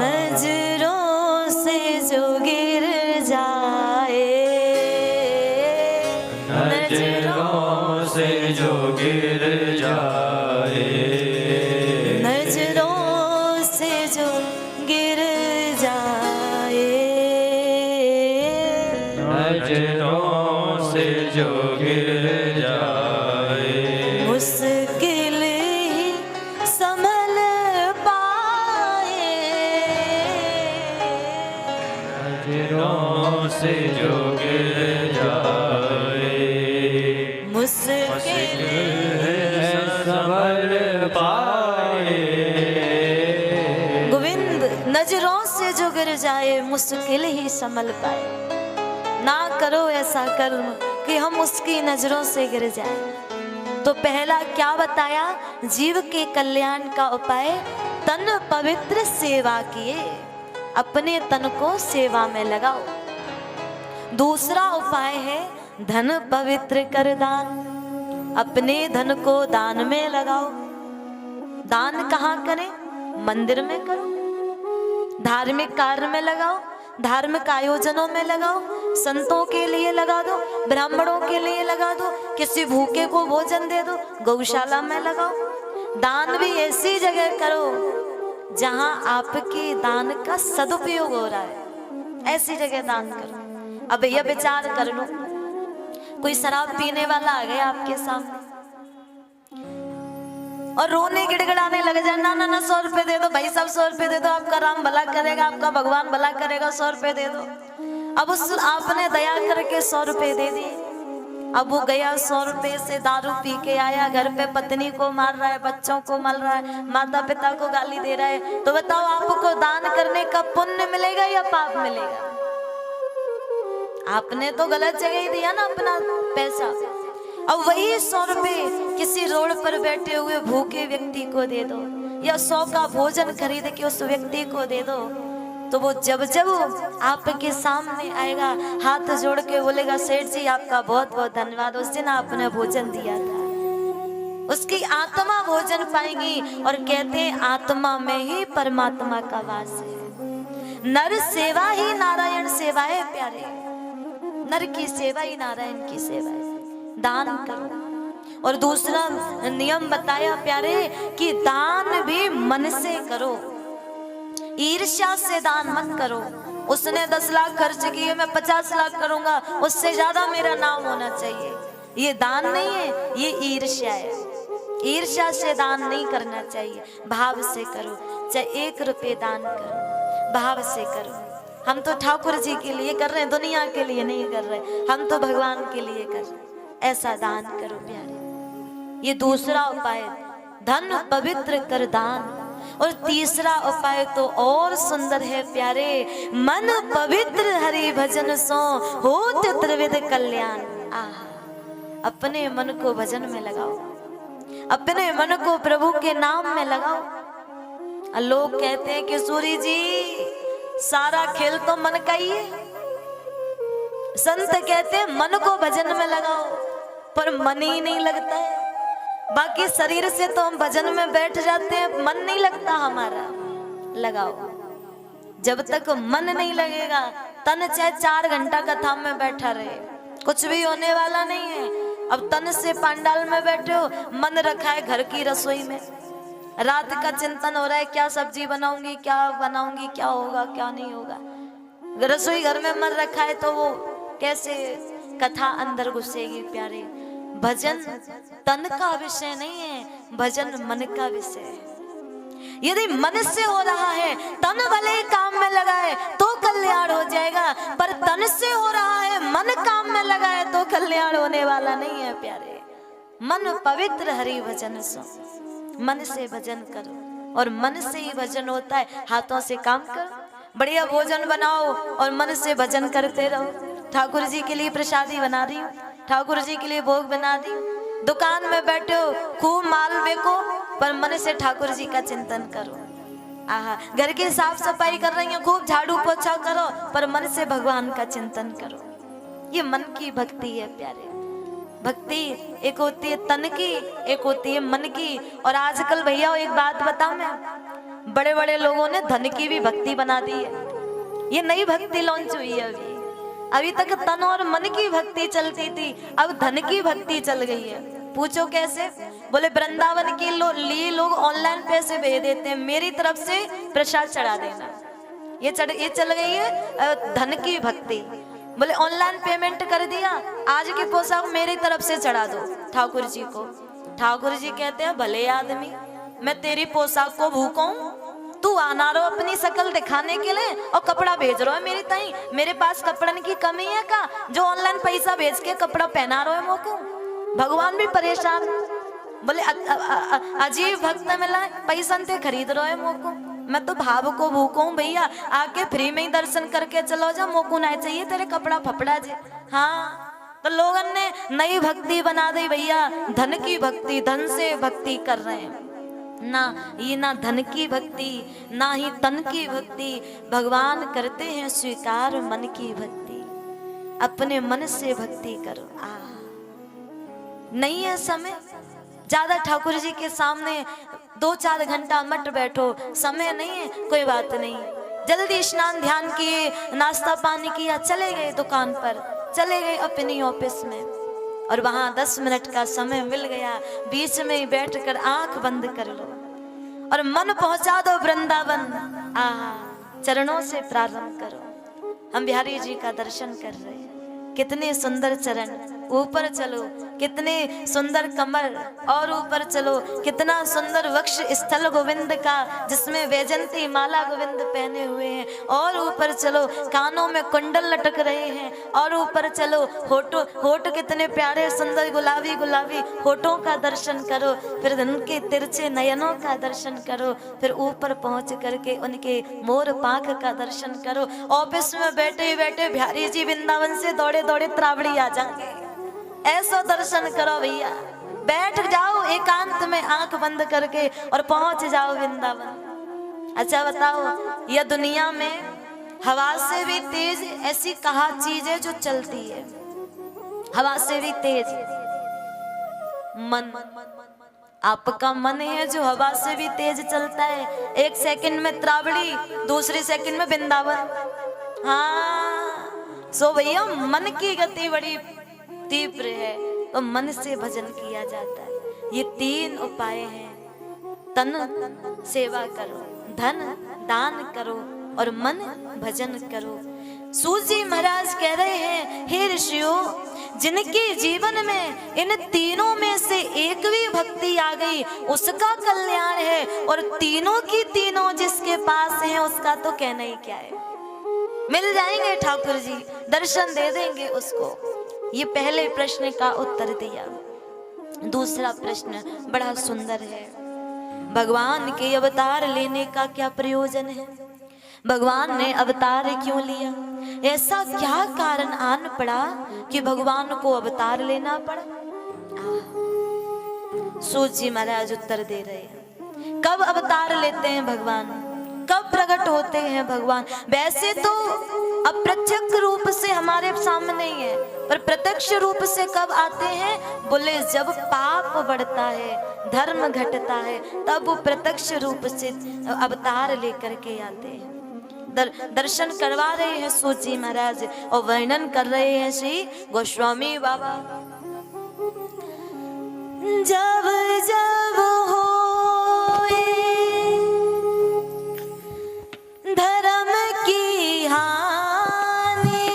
नजरों से जो गिर जाए, नजरों से जो गिर जाए, नजरों से जो गिर जाए, नजरों से जो गिर जाए, मुश्किल ही संभल पाए, नजरों से जो गिर जाए, मुश्किल संभल पाए। गोविंद नजरों से जो गिर जाए मुश्किल ही संभल पाए। ना करो ऐसा कर्म कि हम उसकी नजरों से गिर जाए। तो पहला क्या बताया? जीव के कल्याण का उपाय तन पवित्र सेवा किए, अपने तन को सेवा में लगाओ। दूसरा उपाय है धन पवित्र कर दान, अपने धन को दान में लगाओ। दान कहाँ करें? मंदिर में करो, धार्मिक कार्य में लगाओ, धार्मिक आयोजनों में लगाओ, संतों के लिए लगा दो, ब्राह्मणों के लिए लगा दो, किसी भूखे को भोजन दे दो, गौशाला में लगाओ। दान भी ऐसी जगह करो जहां आपके दान का सदुपयोग हो रहा है, ऐसी जगह दान करो। अब यह विचार कर लो, कोई शराब पीने वाला आ गया आपके सामने और रोने गिड़गिड़ाने लग जाए, ना ना ना 100 रुपए दे दो भाई साहब, 100 रुपए दे दो, आपका राम भला करेगा, आपका भगवान भला करेगा, 100 रुपए दे दो। अब उस आपने दया करके 100 रुपए दे दिए। अब वो गया 100 रुपए से दारू पी के आया, घर पे पत्नी को मार रहा है, बच्चों को मल रहा है, माता पिता को गाली दे रहा है। तो बताओ आपको दान करने का पुण्य मिलेगा या पाप मिलेगा? आपने तो गलत जगह ही दिया ना अपना पैसा। अब वही 100 रुपए किसी रोड पर बैठे हुए भूखे व्यक्ति को दे दो, या 100 का भोजन खरीद के उस व्यक्ति को दे दो, तो वो जब जब आपके सामने आएगा हाथ जोड़ के बोलेगा, सेठ जी आपका बहुत बहुत धन्यवाद, उस दिन आपने भोजन दिया था। उसकी आत्मा भोजन पाएगी। और कहते हैं आत्मा में ही परमात्मा का वास है। नर सेवा ही नारायण सेवा है प्यारे, नर की सेवा ही नारायण की सेवा है। दान करो। और दूसरा नियम बताया प्यारे कि दान भी मन से करो, ईर्ष्या से दान मत करो। उसने 10 लाख खर्च किए, मैं 50 लाख करूंगा, उससे ज्यादा मेरा नाम होना चाहिए, ये दान नहीं है, ये ईर्ष्या है। ईर्ष्या से दान नहीं करना चाहिए, भाव से करो। चाहे 1 रुपये दान करो, भाव से करो। हम तो ठाकुर जी के लिए कर रहे हैं, दुनिया के लिए नहीं कर रहे, हम तो भगवान के लिए कर रहे हैं। ऐसा दान करो प्यारे। ये दूसरा उपाय, धन पवित्र कर दान। और तीसरा उपाय तो और सुंदर है प्यारे, मन पवित्र हरि भजन सो होत त्रिविध कल्याण। अपने मन को भजन में लगाओ, अपने मन को प्रभु के नाम में लगाओ। लोग कहते हैं कि सूरी जी सारा खेल तो मन का ही है। संत कहते हैं मन को भजन में लगाओ, पर मन ही नहीं लगता है। बाकी शरीर से तो हम भजन में बैठ जाते हैं, मन नहीं लगता हमारा। लगाओ, जब तक मन नहीं लगेगा तन चाहे 4 घंटा कथा में बैठा रहे, कुछ भी होने वाला नहीं है। अब तन से पंडाल में बैठे हो, मन रखा है घर की रसोई में, रात का चिंतन हो रहा है क्या सब्जी बनाऊंगी, क्या बनाऊंगी, क्या होगा क्या नहीं होगा। रसोई घर में मन रखा है तो वो कैसे कथा अंदर घुसेगी प्यारे। भजन तन का विषय नहीं है, भजन मन का विषय है। यदि मन से हो रहा है, तन भले काम में लगाए तो कल्याण हो जाएगा, पर तन से हो रहा है, मन काम में लगाए तो कल्याण होने वाला नहीं है प्यारे। मन पवित्र हरि भजन सो, मन से भजन करो। और मन से ही भजन होता है, हाथों से काम करो, बढ़िया भोजन बनाओ और मन से भजन करते रहो। ठाकुर जी के लिए प्रसादी बना रही हूँ, ठाकुर जी के लिए भोग बना दी। दुकान में बैठे हो, खूब माल बेको, पर मन से ठाकुर जी का चिंतन करो। घर की साफ सफाई कर रही हो, खूब झाड़ू पोछा करो, पर मन से भगवान का चिंतन करो। ये मन की भक्ति है प्यारे। भक्ति एक होती है तन की, एक होती है मन की। और आजकल भैया एक बात बताऊं मैं, बड़े बड़े लोगों ने धन की भी भक्ति बना दी है। ये नई भक्ति लॉन्च हुई है अभी तक तन और मन की भक्ति चलती थी, अब धन की भक्ति चल गई है। पूछो कैसे? बोले वृंदावन के लिए लोग ऑनलाइन पैसे भेज देते हैं, मेरी तरफ से प्रसाद चढ़ा देना। ये चल गई है धन की भक्ति। बोले ऑनलाइन पेमेंट कर दिया, आज की पोशाक मेरी तरफ से चढ़ा दो ठाकुर जी को। ठाकुर जी कहते हैं भले आदमी, मैं तेरी पोशाक को भूखा हूं, तू आना रो अपनी शकल दिखाने के लिए और कपड़ा भेज रहा है मेरी ताई। मेरे पास कपड़न की कमी है का जो ऑनलाइन पैसा भेज के कपड़ा पहना रहा है मोको? भगवान भी परेशान। बोले अजीब भक्त मिला है, पैसा ते खरीद रहा है मोको। मैं तो भाव को भूखो हूँ भैया, आके फ्री में ही दर्शन करके चलो जा, मोको नहीं चाहिए तेरे कपड़ा फपड़ा जे। हाँ तो लोगन ने नई भक्ति बना दी भैया, धन की भक्ति, धन से भक्ति कर रहे हैं ना, ये ना धन की भक्ति ना ही तन की भक्ति, भगवान करते हैं स्वीकार मन की भक्ति, अपने मन से भक्ति करो। नहीं है समय ज्यादा ठाकुर जी के सामने 2-4 घंटा मत बैठो, समय नहीं है, कोई बात नहीं, जल्दी स्नान ध्यान किए, नाश्ता पानी किया, चले गए दुकान पर, चले गए अपनी ऑफिस में, और वहां 10 मिनट का समय मिल गया, बीच में ही बैठकर आंख बंद कर लो और मन पहुंचा दो वृंदावन। चरणों से प्रारंभ करो। हम बिहारी जी का दर्शन कर रहे हैं, कितने सुंदर चरण, ऊपर चलो कितने सुंदर कमर, और ऊपर चलो कितना सुंदर वक्ष स्थल गोविंद का, जिसमें वैजंती माला गोविंद पहने हुए हैं, और ऊपर चलो कानों में कुंडल लटक रहे हैं, और ऊपर चलो होठ कितने प्यारे सुंदर गुलाबी गुलाबी होठों का दर्शन करो, फिर उनके तिरछे नयनों का दर्शन करो, फिर ऊपर पहुंच करके उनके मोर पाख का दर्शन करो। ऑफिस में बैठे बैठे बिहारी जी वृंदावन से दौड़े दौड़े त्रावड़ी आ जाएंगे, ऐसा दर्शन करो भैया, बैठ जाओ एकांत में आंख बंद करके और पहुंच जाओ वृंदावन। अच्छा बताओ, यह दुनिया में हवा से भी तेज ऐसी कहा चीज है जो चलती है, हवा से भी तेज मन, आपका मन है जो हवा से भी तेज चलता है, 1 सेकंड में त्रावड़ी, दूसरे सेकंड में वृंदावन। हाँ सो भैया मन की गति बड़ी तीव्र है, तो मन से भजन किया जाता है। ये 3 उपाय हैं, तन सेवा करो, धन दान करो, और मन भजन करो। सूत जी महाराज कह रहे हैं, हे ऋषियों, जिनके जीवन में इन तीनों में से एक भी भक्ति आ गई उसका कल्याण है, और तीनों की तीनों जिसके पास हैं उसका तो कहना ही क्या है, मिल जाएंगे ठाकुर जी, दर्शन दे देंगे उसको। ये पहले प्रश्न का उत्तर दिया। दूसरा प्रश्न बड़ा सुंदर है, भगवान के अवतार लेने का क्या प्रयोजन है, भगवान ने अवतार क्यों लिया, ऐसा क्या कारण आन पड़ा कि भगवान को अवतार लेना पड़ा। सूत जी महाराज उत्तर दे रहे हैं, कब अवतार लेते हैं भगवान, कब प्रकट होते हैं भगवान। वैसे तो अप्रत्यक्ष रूप से हमारे सामने ही है, पर प्रत्यक्ष रूप से कब आते हैं, बोले जब पाप बढ़ता है, धर्म घटता है, तब वो प्रत्यक्ष रूप से अवतार लेकर के आते हैं। दर्शन करवा रहे हैं सूत जी महाराज, और वर्णन कर रहे हैं श्री गोस्वामी बाबा। जब जब होए धर्म की हानि,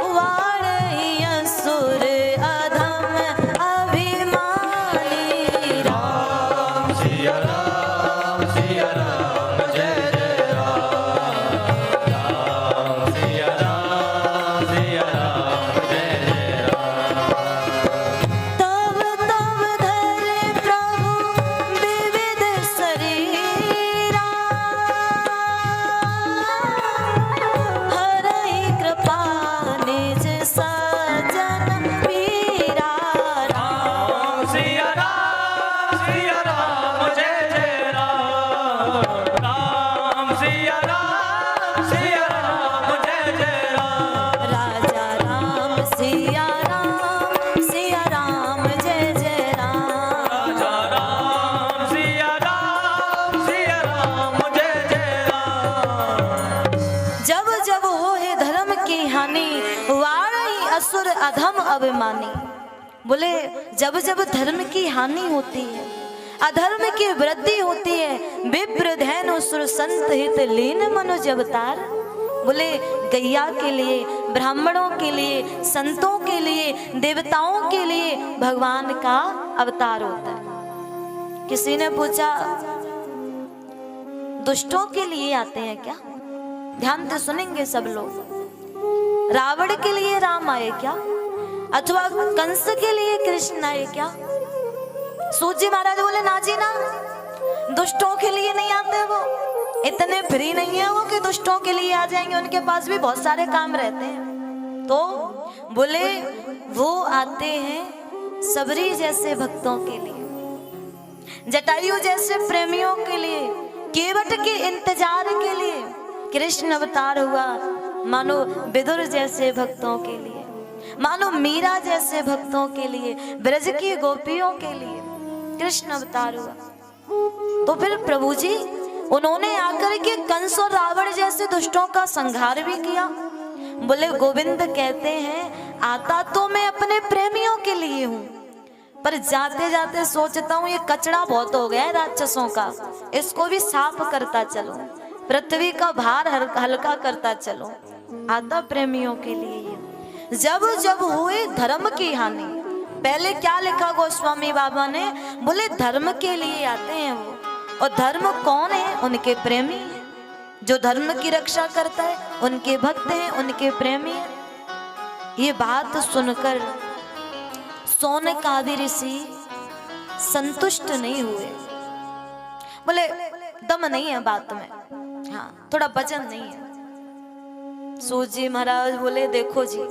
वाणि असुर अधम अभिमानी। राम सिया राम जय जय राम, राम सिया राम जय जय राम। तब तब धरे प्रभु विविध शरीरा, हरहि कृपा निज सजन पीरा। राम सिया राम जय जय राम, राम सिया राम जय जय राम। राजा राम सिया राम जय जय राम। राजा राम सिया राम जय जय राम। जब जब हो है धर्म की हानि, वाणि असुर अधम अभिमानी। बोले जब जब धर्म की हानि होती है, अधर्म की वृद्धि होती है, विप्र धैनु सुर संत हित लीन मनुज अवतार। बोले गैया के लिए, ब्राह्मणों के लिए, संतों के लिए, देवताओं के लिए भगवान का अवतार होता है। किसी ने पूछा दुष्टों के लिए आते हैं क्या? ध्यान से सुनेंगे सब लोग। रावण के लिए राम आए क्या, अथवा कंस के लिए कृष्ण आए क्या? सूत जी महाराज बोले ना जी ना, दुष्टों के लिए नहीं आते वो, इतने फ्री नहीं है वो कि दुष्टों के लिए आ जाएंगे, उनके पास भी बहुत सारे काम रहते हैं। तो बोले वो आते हैं सबरी जैसे भक्तों के लिए, जटायु जैसे प्रेमियों के लिए, केवट के इंतजार के लिए। कृष्ण अवतार हुआ मानो विदुर जैसे भक्तों के लिए, मानो मीरा जैसे भक्तों के लिए, ब्रज की गोपियों के लिए कृष्ण अवतार हुआ। तो फिर प्रभु जी उन्होंने आकर के कंस और रावण जैसे दुष्टों का संहार भी किया। बोले गोविंद कहते हैं आता तो मैं अपने प्रेमियों के लिए हूं, पर जाते जाते सोचता हूं ये कचरा बहुत हो गया है राक्षसों का, इसको भी साफ करता चलो, पृथ्वी का भार हल्का करता चलो। आता प्रेमियों के लिए ही। जब जब हुए धर्म की हानि, पहले क्या लिखा गोस्वामी बाबा ने, बोले धर्म के लिए आते हैं वो, और धर्म कौन है? उनके प्रेमी हैं। जो धर्म की रक्षा करता है उनके भक्त हैं, उनके प्रेमी हैं। ये बात सुनकर सौनक आदि ऋषि संतुष्ट नहीं हुए, बोले दम नहीं है बात में, हाँ थोड़ा वजन नहीं है। सूत जी महाराज बोले देखो जी,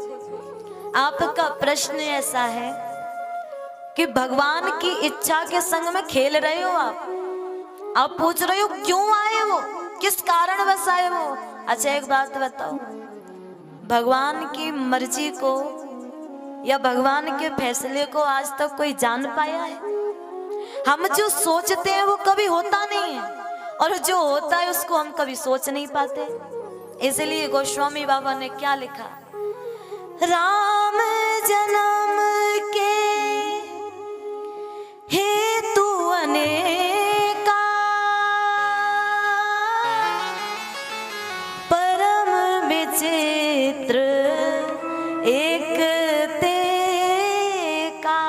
आपका प्रश्न ऐसा है कि भगवान की इच्छा के संग में खेल रहे हो आप पूछ रहे हो क्यों आए वो, किस कारण बस आए वो। अच्छा एक बात बताओ, भगवान की मर्जी को या भगवान के फैसले को आज तक कोई जान पाया है? हम जो सोचते हैं वो कभी होता नहीं है, और जो होता है उसको हम कभी सोच नहीं पाते। इसलिए गोस्वामी बाबा ने क्या लिखा, राम जन्म के हेतु अनेका, परम विचित्र एक ते का।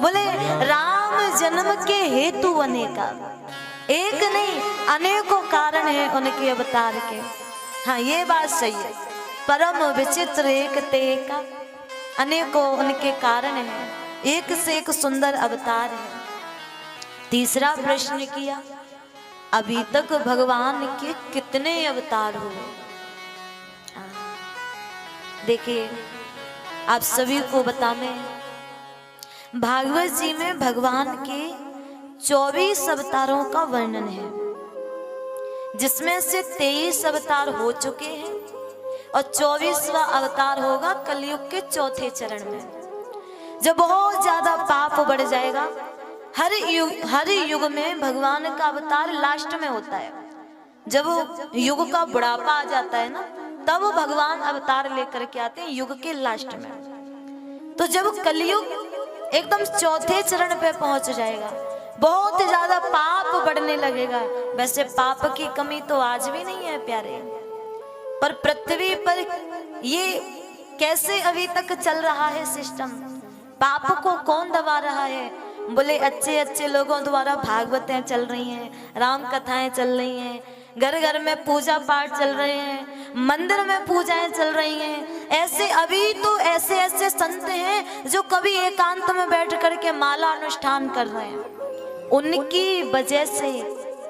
बोले राम जन्म के हेतु अनेका, एक नहीं अनेकों कारण है उनके अवतार के। हाँ ये बात सही है, परम विचित्र एक ते का, अनेकों उनके कारण हैं, एक से एक सुंदर अवतार है। तीसरा प्रश्न किया, अभी तक भगवान के कितने अवतार हुए? देखिए आप सभी को बताने, भागवत जी में भगवान के 24 अवतारों का वर्णन है, जिसमें से 23 अवतार हो चुके हैं और 24वां अवतार होगा कलयुग के चौथे चरण में, जब बहुत ज्यादा पाप बढ़ जाएगा। हर युग में भगवान का अवतार लास्ट में होता है, जब युग का बुढ़ापा आ जाता है ना, तब भगवान अवतार लेकर के आते हैं युग के लास्ट में। तो जब कलयुग एकदम चौथे चरण पे पहुंच जाएगा, बहुत ज्यादा पाप बढ़ने लगेगा। वैसे पाप की कमी तो आज भी नहीं है प्यारे, पर पृथ्वी पर ये कैसे अभी तक चल रहा है सिस्टम, पाप को कौन दबा रहा है? बोले अच्छे अच्छे लोगों द्वारा भागवतें चल रही हैं, राम कथाएं चल रही हैं, घर घर में पूजा पाठ चल रहे हैं, मंदिर में पूजाएं चल रही हैं। ऐसे अभी तो ऐसे ऐसे संत हैं जो कभी एकांत में बैठ करके माला अनुष्ठान कर रहे हैं, उनकी वजह से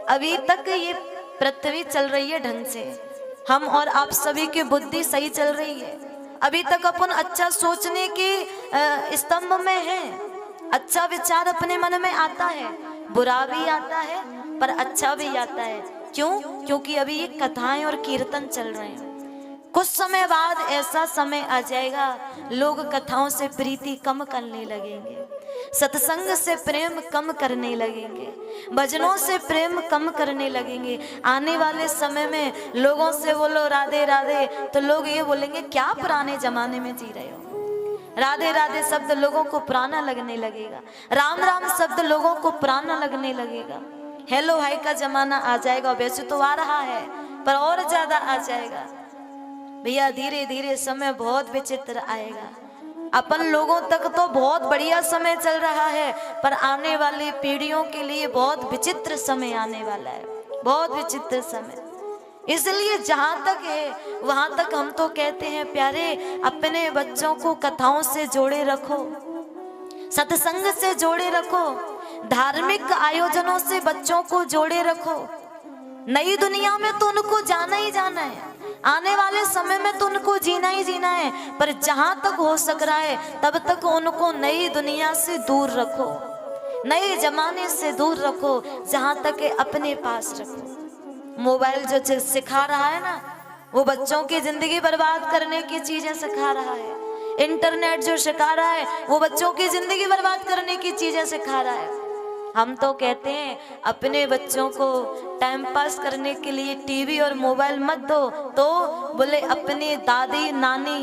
अभी तक ये पृथ्वी चल रही है ढंग से। हम और आप सभी की बुद्धि सही चल रही है, अभी तक अपन अच्छा सोचने के स्तंभ में हैं, अच्छा विचार अपने मन में आता है, बुरा भी आता है पर अच्छा भी आता है। क्यों? क्योंकि अभी ये कथाएं और कीर्तन चल रहे हैं। कुछ समय बाद ऐसा समय आ जाएगा, लोग कथाओं से प्रीति कम करने लगेंगे, सत्संग से प्रेम कम करने लगेंगे, भजनों से प्रेम कम करने लगेंगे। आने वाले समय में लोगों से बोलो राधे राधे तो लोग ये बोलेंगे क्या पुराने जमाने में जी रहे हो। राधे राधे शब्द लोगों को पुराना लगने लगेगा, राम राम शब्द लोगों को पुराना लगने लगेगा। हेलो हाय का जमाना आ जाएगा, वैसे तो आ रहा है पर और ज्यादा आ जाएगा भैया। धीरे धीरे समय बहुत विचित्र आएगा। अपन लोगों तक तो बहुत बढ़िया समय चल रहा है, पर आने वाली पीढ़ियों के लिए बहुत विचित्र समय आने वाला है, बहुत विचित्र समय। इसलिए जहां तक है वहां तक हम तो कहते हैं प्यारे, अपने बच्चों को कथाओं से जोड़े रखो, सत्संग से जोड़े रखो, धार्मिक आयोजनों से बच्चों को जोड़े रखो। नई दुनिया में तो उनको जाना ही जाना है, आने वाले समय में तो उनको जीना ही जीना है, पर जहां तक हो सक रहा है तब तक उनको नई दुनिया से दूर रखो, नए जमाने से दूर रखो, जहां तक अपने पास रखो। मोबाइल जो सिखा रहा है ना, वो बच्चों की जिंदगी बर्बाद करने की चीजें सिखा रहा है। इंटरनेट जो सिखा रहा है वो बच्चों की जिंदगी बर्बाद करने की चीजें सिखा रहा है। हम तो कहते हैं अपने बच्चों को टाइम पास करने के लिए टीवी और मोबाइल मत दो, तो बोले अपने दादी नानी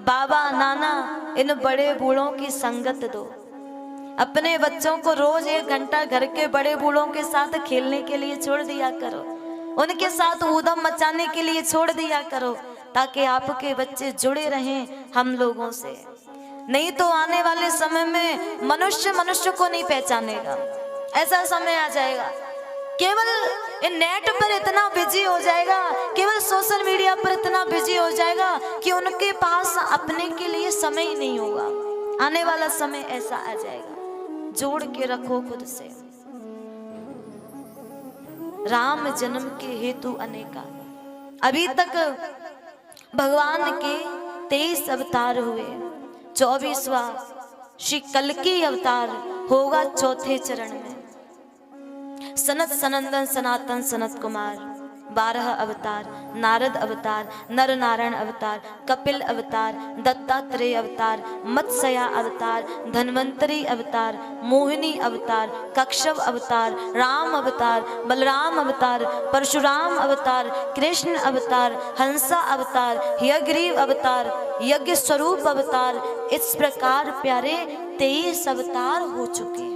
बाबा नाना इन बड़े बूढ़ों की संगत दो। अपने बच्चों को रोज 1 घंटा घर के बड़े बूढ़ों के साथ खेलने के लिए छोड़ दिया करो, उनके साथ ऊधम मचाने के लिए छोड़ दिया करो, ताकि आपके बच्चे जुड़े रहें हम लोगों से। नहीं तो आने वाले समय में मनुष्य मनुष्य को नहीं पहचानेगा। ऐसा समय आ जाएगा, केवल नेट पर इतना बिजी हो जाएगा, केवल सोशल मीडिया पर इतना बिजी हो जाएगा कि उनके पास अपने के लिए समय ही नहीं होगा। आने वाला समय ऐसा आ जाएगा। जोड़ के रखो खुद से। राम जन्म के हेतु अनेका, अभी तक भगवान के 23 अवतार हुए, 24वां श्री कल्कि अवतार होगा 4थे चरण में। सनत सनंदन सनातन सनत कुमार 12 अवतार, नारद अवतार, नर नारायण अवतार, कपिल अवतार, दत्तात्रेय अवतार, मत्स्या अवतार, धन्वंतरी अवतार, मोहिनी अवतार, कक्षव अवतार, राम अवतार, बलराम अवतार, परशुराम अवतार, कृष्ण अवतार, हंसा अवतार, यज्ञग्रीव अवतार, यज्ञ स्वरूप अवतार, इस प्रकार प्यारे 23 अवतार हो चुके हैं।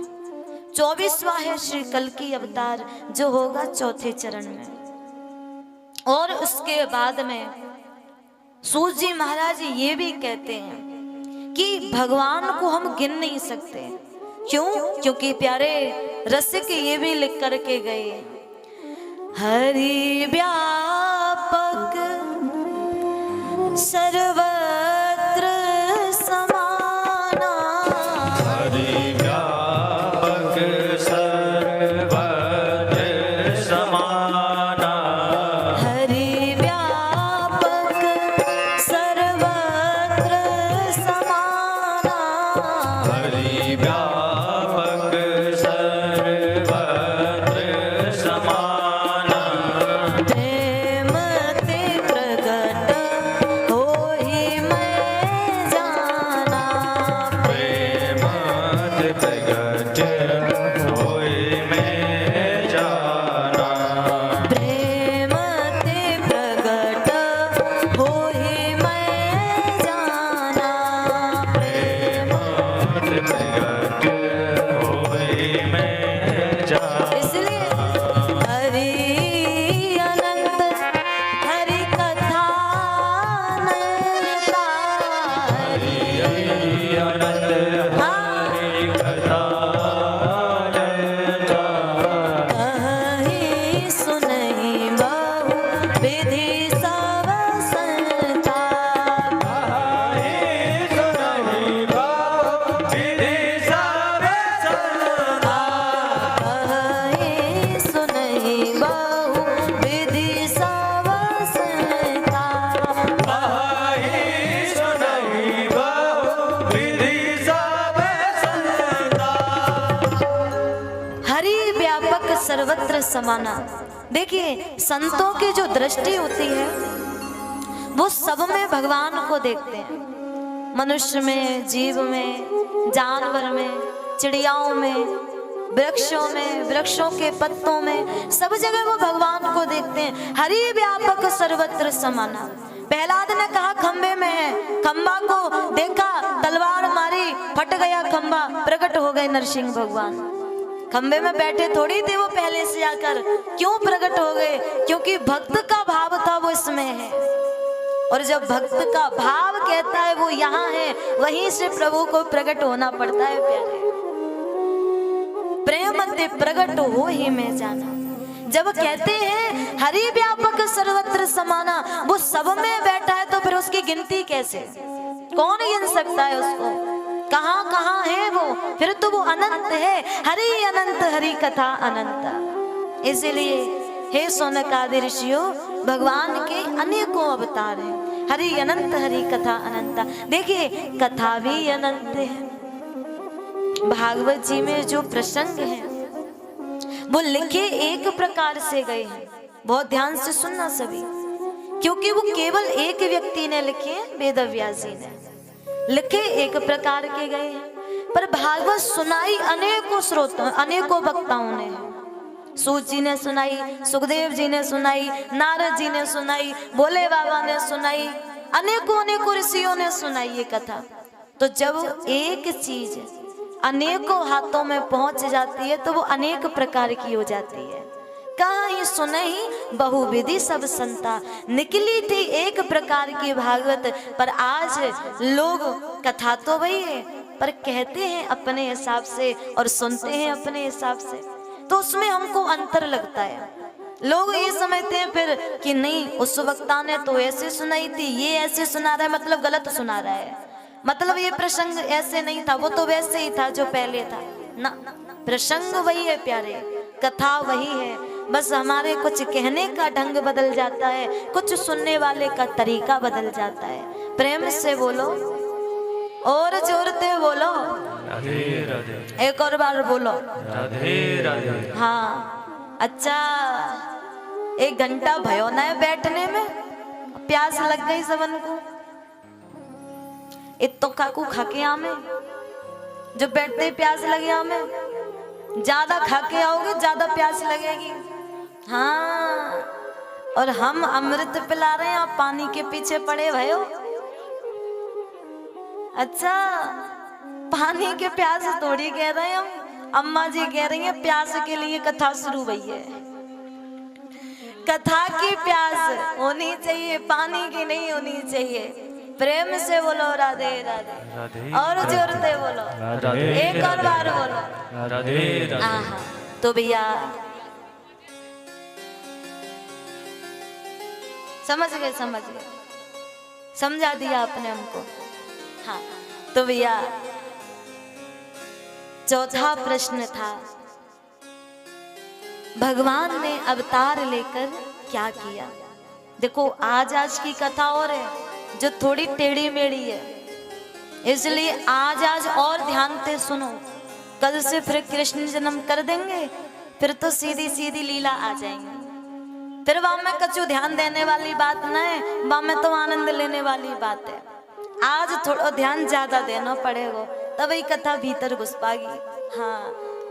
24वां है श्री कल्कि अवतार जो होगा 4थे चरण में। और उसके बाद में सूत जी महाराज ये भी कहते हैं कि भगवान को हम गिन नहीं सकते। क्यों? क्योंकि प्यारे रसिक ये भी लिख करके गए, हरि व्यापक सर्वत्र समाना, हरि व्यापक सर्वत्र समाना, हरि व्यापक सर्वत्र समाना, हरि व्यापक सर्वत्र समाना, प्रेम ते प्रगट होहि मैं जाना, प्रेम प्रगट होय मैं जाना, प्रेम ते प्रगट होहि मैं जाना, प्रेम प्रगट होय मैं जाना। इसलिए हरि अनंत हरि कथा नयनता, हरि अनंत हरि कथा नयनता, कहीं सुनहि बहु विधि सब संता, सुनहि बहु विधि सब संता, कहीं सुनहि बहु विधि सब संता, सुनहि बहु विधि सब संता। हरि व्यापक सर्वत्र समाना। देखिए संतों की जो दृष्टि होती है वो सब में भगवान को देखते हैं, मनुष्य में, जीव में, जानवर में, चिड़ियाओं में, वृक्षों में, वृक्षों के पत्तों में, सब जगह वो भगवान को देखते हैं। हरि व्यापक सर्वत्र समाना। प्रहलाद ने कहा खंबे में है, खंबा को देखा, तलवार मारी, फट गया खंबा, प्रकट हो गए नरसिंह भगवान। खंबे में बैठे थोड़ी थे वो पहले से आकर, क्यों प्रकट हो गए? क्योंकि भक्त का भाव था वो इसमें है, और जब भक्त का भाव कहता है वो यहाँ है, वहीं से प्रभु को प्रकट होना पड़ता है। प्यारे प्रेम ते प्रकट हो ही मैं जाना। जब कहते हैं हरि व्यापक सर्वत्र समाना, वो सब में बैठा है, तो फिर उसकी गिनती कैसे? कौन गिन सकता है उसको? कहाँ कहाँ है वो, फिर तो वो अनंत है। हरि अनंत हरि कथा अनंत। इसीलिए हे शौनकादि ऋषियों, भगवान के अनेकों अवतार हैं। हरि अनंत हरि कथा अनंत। देखिए कथा भी अनंत है। भागवत जी में जो प्रसंग है वो लिखे एक प्रकार से गए हैं। बहुत ध्यान से सुनना सभी, क्योंकि वो केवल एक व्यक्ति ने लिखे, वेदव्यास जी ने लिखे एक प्रकार के गए हैं, पर भागवत सुनाई अनेकों स्रोतों अनेकों वक्ताओं ने। सूत जी ने सुनाई, सुखदेव जी ने सुनाई, नारद जी ने सुनाई, भोले बाबा ने सुनाई, अनेकों अनेकों ऋषियों ने सुनाई ये कथा। तो जब एक चीज अनेकों हाथों में पहुंच जाती है तो वो अनेक प्रकार की हो जाती है। कहाँ ये सुनई बहुविधि सब संता, निकली थी एक प्रकार की भागवत, पर आज लोग कथा तो वही है पर कहते हैं अपने हिसाब से और सुनते हैं अपने हिसाब से, तो उसमें हमको अंतर लगता है। लोग ये समझते हैं फिर कि नहीं उस वक्ता ने तो ऐसे सुनाई थी, ये ऐसे सुना रहा है मतलब गलत सुना रहा है, मतलब ये प्रसंग ऐसे नहीं था, वो तो वैसे ही था जो पहले था ना। प्रसंग वही है प्यारे, कथा वही है, बस हमारे कुछ कहने का ढंग बदल जाता है, कुछ सुनने वाले का तरीका बदल जाता है। प्रेम से बोलो और जोरते बोलो, राधे राधे। एक और बार बोलो, राधे राधे। हाँ अच्छा, 1 घंटा भयो ना है बैठने में, प्यास लग गई सबन को। इतो काकू खा के आमे, जो बैठते ही प्यास लगे आमे, ज्यादा खा के आओगे ज्यादा प्यास लगेगी। हाँ, और हम अमृत पिला रहे हैं, आप पानी के पीछे पड़े भयो। अच्छा, पानी के प्यास थोड़ी कह रहे हैं हम, अम्मा जी कह रही हैं प्यास के लिए कथा शुरू हुई है। कथा की प्यास होनी चाहिए, पानी की नहीं होनी चाहिए। प्रेम से बोलो राधे राधे, और जोरते बोलो, एक और बार बोलो राधे राधे। आहा, तो भैया समझ गए, समझा दिया आपने हमको। हाँ, तो भैया चौथा प्रश्न था, भगवान ने अवतार लेकर क्या किया। देखो आज की कथा और है जो थोड़ी टेढ़ी मेढ़ी है, इसलिए आज और ध्यान से सुनो। कल से फिर कृष्ण जन्म कर देंगे, फिर तो सीधी सीधी लीला आ जाएंगी, फिर वहां में कछु ध्यान देने वाली बात न है, वहां में तो आनंद लेने वाली बात है। आज थोड़ा ध्यान ज्यादा देना पड़ेगा, तभी कथा भीतर घुस पाएगी। हाँ,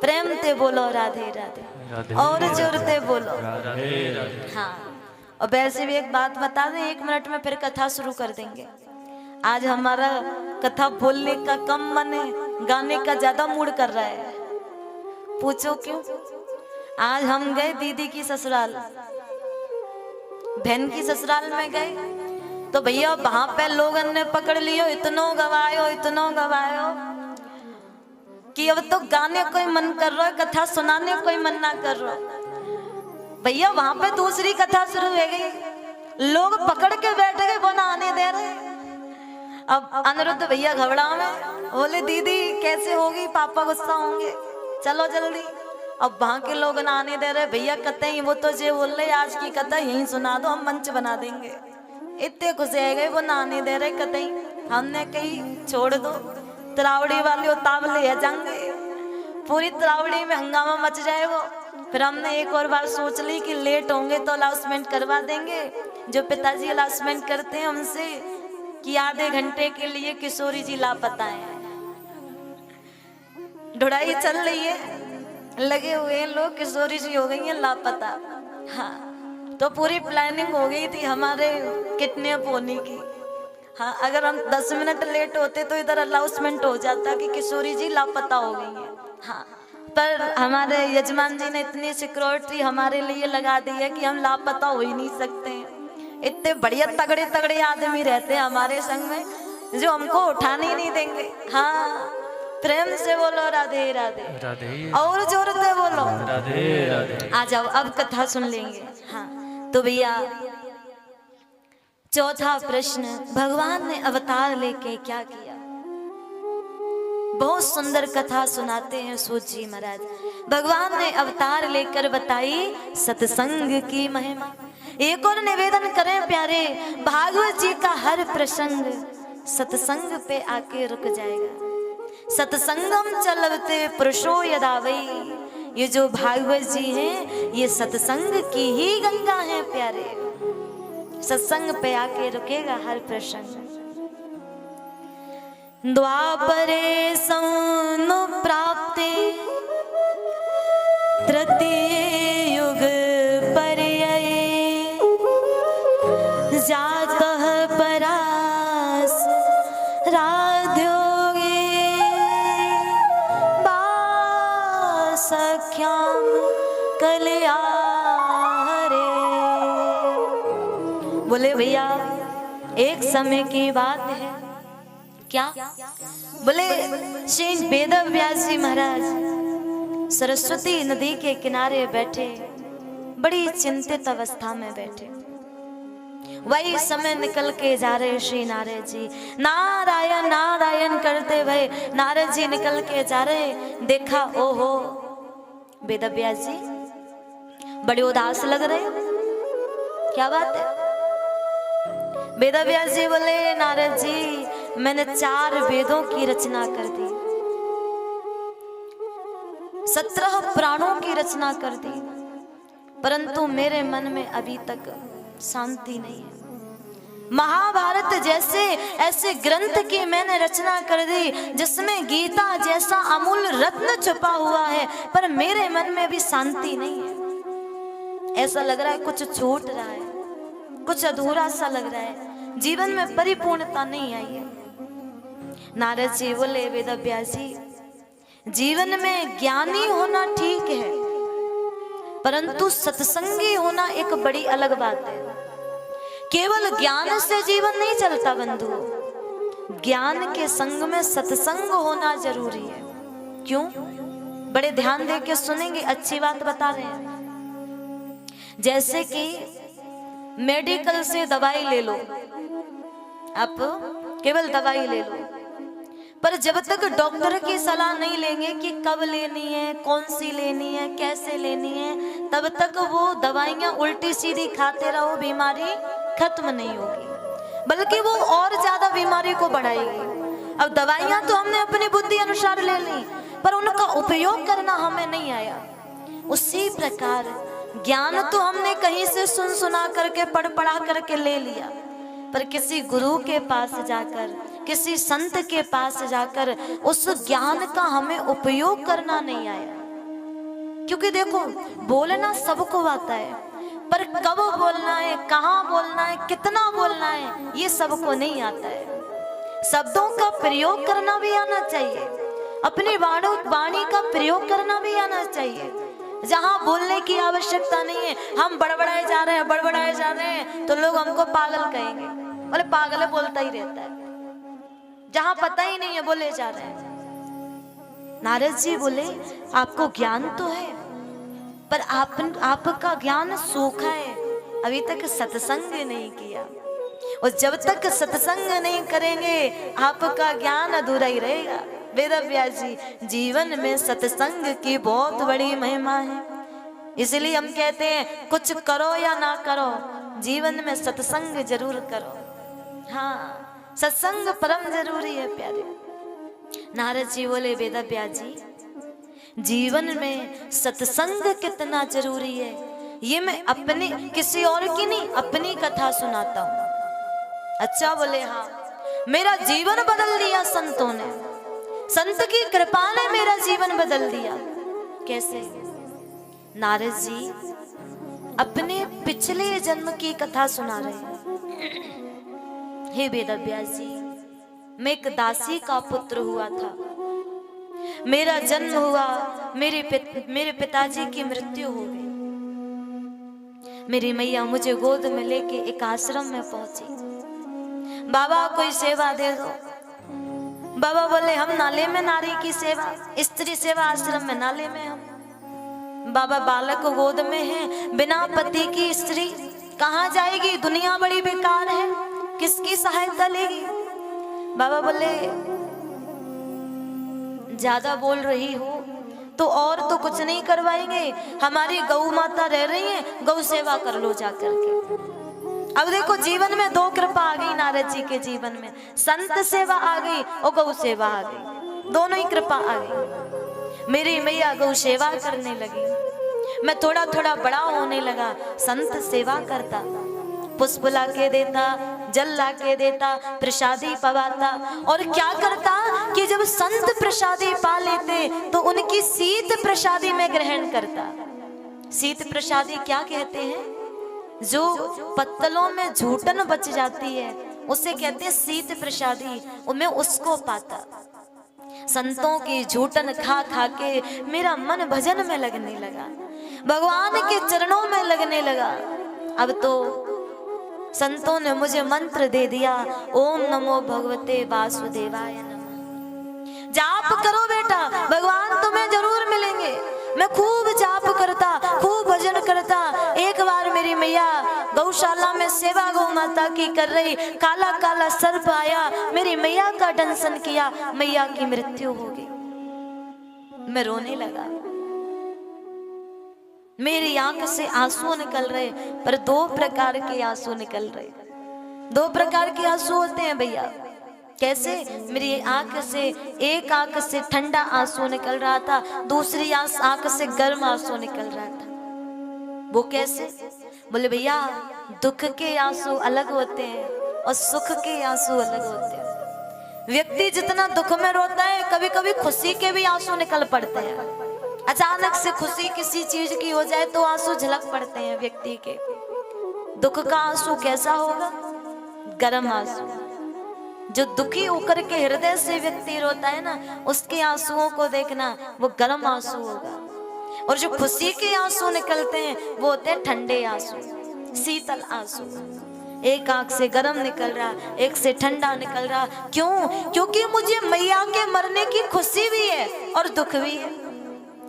प्रेम ते बोलो राधे राधे, और जोरते बोलो राधे राधे। हाँ, और वैसे भी एक बात बता दें, 1 मिनट में फिर कथा शुरू कर देंगे। आज हमारा कथा बोलने का कम मन है, गाने का ज्यादा मूड कर रहा है। पूछो क्यों? आज हम गए दीदी की ससुराल, बहन की ससुराल में गए, तो भैया वहां पे लोगों ने पकड़ लियो, इतनो गवायो कि अब तो गाने कोई मन कर रहा है, कथा सुनाने कोई मन ना कर रहा। भैया वहां पे दूसरी कथा शुरू हो गई, लोग पकड़ के बैठ गए, वो ना आने दे रहे। अब अनिरुद्ध भैया घबरा में बोले दीदी कैसे होगी, पापा गुस्सा होंगे, चलो जल्दी। अब वहां के लोग ना आने दे रहे, भैया कहते हैं वो तो जे बोल रहे आज की कथा यहीं सुना दो, हम मंच बना देंगे। इतने खुश रह गए, वो ना आने दे रहे कहते हमने कही छोड़ दो, तरावड़ी वाले उतावले है जाएंगे, पूरी तरावड़ी में हंगामा मच जाएगा। फिर हमने एक और बार सोच ली कि लेट होंगे तो अनाउंसमेंट करवा देंगे, जो पिताजी अनाउंसमेंट करते हैं उनसे कि आधे घंटे के लिए किशोरी जी लापता हैं। ढुड़ाई चल रही है, लगे हुए हैं लोग, किशोरी जी हो गई हैं लापता। हाँ, तो पूरी प्लानिंग हो गई थी हमारे किडनैप होने की। हाँ, अगर हम 10 मिनट लेट होते तो इधर अनाउंसमेंट हो जाता कि किशोरी जी लापता हो गई हैं। हाँ, पर हमारे यजमान जी ने इतनी सिक्योरिटी हमारे लिए लगा दी है कि हम लापता हो ही नहीं सकते हैं। इतने बढ़िया तगड़े तगड़े आदमी रहते हैं हमारे संग में, जो हमको उठाने ही नहीं देंगे। हाँ, प्रेम से बोलो राधे राधे, राधे और जोर से बोलो राधे राधे। आ जाओ, अब कथा सुन लेंगे। हाँ, तो भैया चौथा प्रश्न, भगवान ने अवतार लेके क्या किया। बहुत सुंदर कथा सुनाते हैं सूत जी महाराज। भगवान ने अवतार लेकर बताई सत्संग की महिमा। एक और निवेदन करें प्यारे, भागवत जी का हर प्रसंग सत्संग पे आके रुक जाएगा। सत्संगम चलते पुरुषो यदा वै। ये जो भागवत जी हैं ये सत्संग की ही गंगा है प्यारे। सत्संग पे आके रुकेगा हर प्रसंग। द्वापरे सौनु प्राप्ते तृतीय युग पर्यये जातः परास राध्योगे बासख्याम कल्यारे। बोले भैया एक समय की बात है। क्या? बोले श्री वेदव्यास जी महाराज सरस्वती नदी के किनारे बैठे, बड़ी चिंतित अवस्था में बैठे। वही समय निकल के जा रहे श्री नारद जी, नारायण नारायण करते हुए नारद जी निकल के जा रहे। देखा ओहो वेदव्यास जी बड़े उदास लग रहे, क्या बात है? वेदव्यास जी बोले नारद जी मैंने 4 वेदों की रचना कर दी, 17 पुराणों की रचना कर दी, परंतु मेरे मन में अभी तक शांति नहीं है। महाभारत जैसे ऐसे ग्रंथ की मैंने रचना कर दी जिसमें गीता जैसा अमूल्य रत्न छुपा हुआ है, पर मेरे मन में भी शांति नहीं है। ऐसा लग रहा है कुछ छूट रहा है, कुछ अधूरा सा लग रहा है, जीवन में परिपूर्णता नहीं आई है। नारद जी बोले वेदव्यास जी जीवन में ज्ञानी होना ठीक है, परंतु सत्संगी होना एक बड़ी अलग बात है। केवल ज्ञान से जीवन नहीं चलता बंधु, ज्ञान के संग में सत्संग होना जरूरी है। क्यों? बड़े ध्यान दे के सुनेंगे, अच्छी बात बता रहे हैं। जैसे कि मेडिकल से दवाई ले लो, आप केवल दवाई ले लो, पर जब तक डॉक्टर की सलाह नहीं लेंगे कि कब लेनी है, कौन सी लेनी है, कैसे लेनी है, तब तक वो दवाइयाँ उल्टी सीधी खाते रहो, बीमारी खत्म नहीं होगी, बल्कि वो और ज्यादा बीमारी को बढ़ाएगी। अब दवाइयाँ तो हमने अपनी बुद्धि अनुसार ले ली, पर उनका उपयोग करना हमें नहीं आया। उसी प्रकार ज्ञान तो हमने कहीं से सुन सुना करके पढ़ पढ़ा करके ले लिया, पर किसी गुरु के पास जाकर, किसी संत के पास जाकर उस ज्ञान का हमें उपयोग करना नहीं आया। क्योंकि देखो बोलना सबको आता है, पर कब बोलना है, कहाँ बोलना है, कितना बोलना है, ये सबको नहीं आता है। शब्दों का प्रयोग करना भी आना चाहिए, अपनी वाणी का प्रयोग करना भी आना चाहिए। जहाँ बोलने की आवश्यकता नहीं है, हम बड़बड़ाए जा रहे हैं, बड़बड़ाए जा रहे हैं, तो लोग हमको पागल कहेंगे। बोले पागल बोलता ही रहता है, जहाँ पता ही नहीं है बोले जा रहे हैं। नारद जी बोले आपको ज्ञान तो है, पर आपका ज्ञान सूखा है, अभी तक सत्संग नहीं किया, और जब तक सत्संग नहीं करेंगे आपका ज्ञान अधूरा ही रहेगा। वेदव्यास जी जीवन में सत्संग की बहुत बड़ी महिमा है, इसलिए हम कहते हैं कुछ करो या ना करो, जीवन में सत्संग जरूर करो। हाँ, सत्संग परम जरूरी है प्यारे। नारद जी बोले वेदव्यास जी जीवन में सत्संग कितना जरूरी है, ये मैं अपने किसी और की नहीं, अपनी कथा सुनाता हूँ। अच्छा बोले हाँ, मेरा जीवन बदल दिया संतों ने, संत की कृपा ने मेरा जीवन बदल दिया। कैसे? नारद जी अपने पिछले जन्म की कथा सुना रहे हैं। हे वेदव्यास जी, मैं एक दासी का पुत्र हुआ था, मेरा जन्म हुआ, मेरे पिताजी की मृत्यु हो गई। मेरी मैया मुझे गोद में लेके एक आश्रम में पहुंची। बाबा कोई सेवा दे दो। बाबा बोले हम नाले में नारी की सेवा, स्त्री सेवा आश्रम में नाले में हम। बाबा बालक गोद में है, बिना पति की स्त्री कहाँ जाएगी, दुनिया बड़ी बेकार है, किसकी सहायता लेगी। बाबा बोले ज्यादा बोल रही हो तो और तो कुछ नहीं करवाएंगे, हमारी गौ माता रह रही है, गौ सेवा कर लो जा करके। अब देखो जीवन में दो कृपा आ गई नारद जी के जीवन में, संत सेवा आ गई और गौ सेवा आ गई, दोनों ही कृपा आ गई। मेरी मैया गौ सेवा करने लगी, मैं थोड़ा थोड़ा बड़ा होने लगा, संत सेवा करता, पुष्प ला के देता, जल ला के देता, प्रसादी पवाता। और क्या करता कि जब संत प्रसादी पा लेते तो उनकी शीत प्रसादी में ग्रहण करता। शीत प्रसादी क्या कहते हैं? जो पत्तलों में झूठन बच जाती है उसे कहते हैं शीत प्रसादी, मैं उसको पाता। संतों की झूठन खा खा के मेरा मन भजन में लगने लगा, भगवान के चरणों में लगने लगा। अब तो संतों ने मुझे मंत्र दे दिया, ओम नमो भगवते वासुदेवाय नमः। जाप करो बेटा, भगवान तुम्हें जरूर मिलेंगे। मैं खूब जाप करता, खूब भजन करता। एक बार मेरी मैया गौशाला में सेवा गौ माता की कर रही, काला काला सर्प आया, मेरी मैया का दंशन किया, मैया की मृत्यु हो गई। मैं रोने लगा, मेरी आंख से आंसू निकल रहे, पर दो प्रकार के आंसू निकल रहे। दो प्रकार के आंसू होते हैं भैया। कैसे? मेरी आंख से, एक आंख से ठंडा आंसू निकल रहा था, दूसरी आंख से गर्म आंसू निकल रहा था। वो कैसे? बोले भैया दुख के आंसू अलग होते हैं और सुख के आंसू अलग होते हैं। व्यक्ति जितना दुख में रोता है, कभी कभी खुशी के भी आंसू निकल पड़ते हैं। अचानक से खुशी किसी चीज की हो जाए तो आंसू झलक पड़ते हैं व्यक्ति के। दुख का आंसू कैसा होगा? गर्म आंसू। जो दुखी होकर के हृदय से व्यक्ति रोता है ना, उसके आंसुओं को देखना, वो गर्म आंसू होगा। और जो खुशी के आंसू निकलते हैं वो होते हैं ठंडे आंसू, शीतल आंसू। एक आंख से गर्म निकल रहा, एक से ठंडा निकल रहा। क्यों? क्योंकि मुझे मैया के मरने की खुशी भी है और दुख भी है।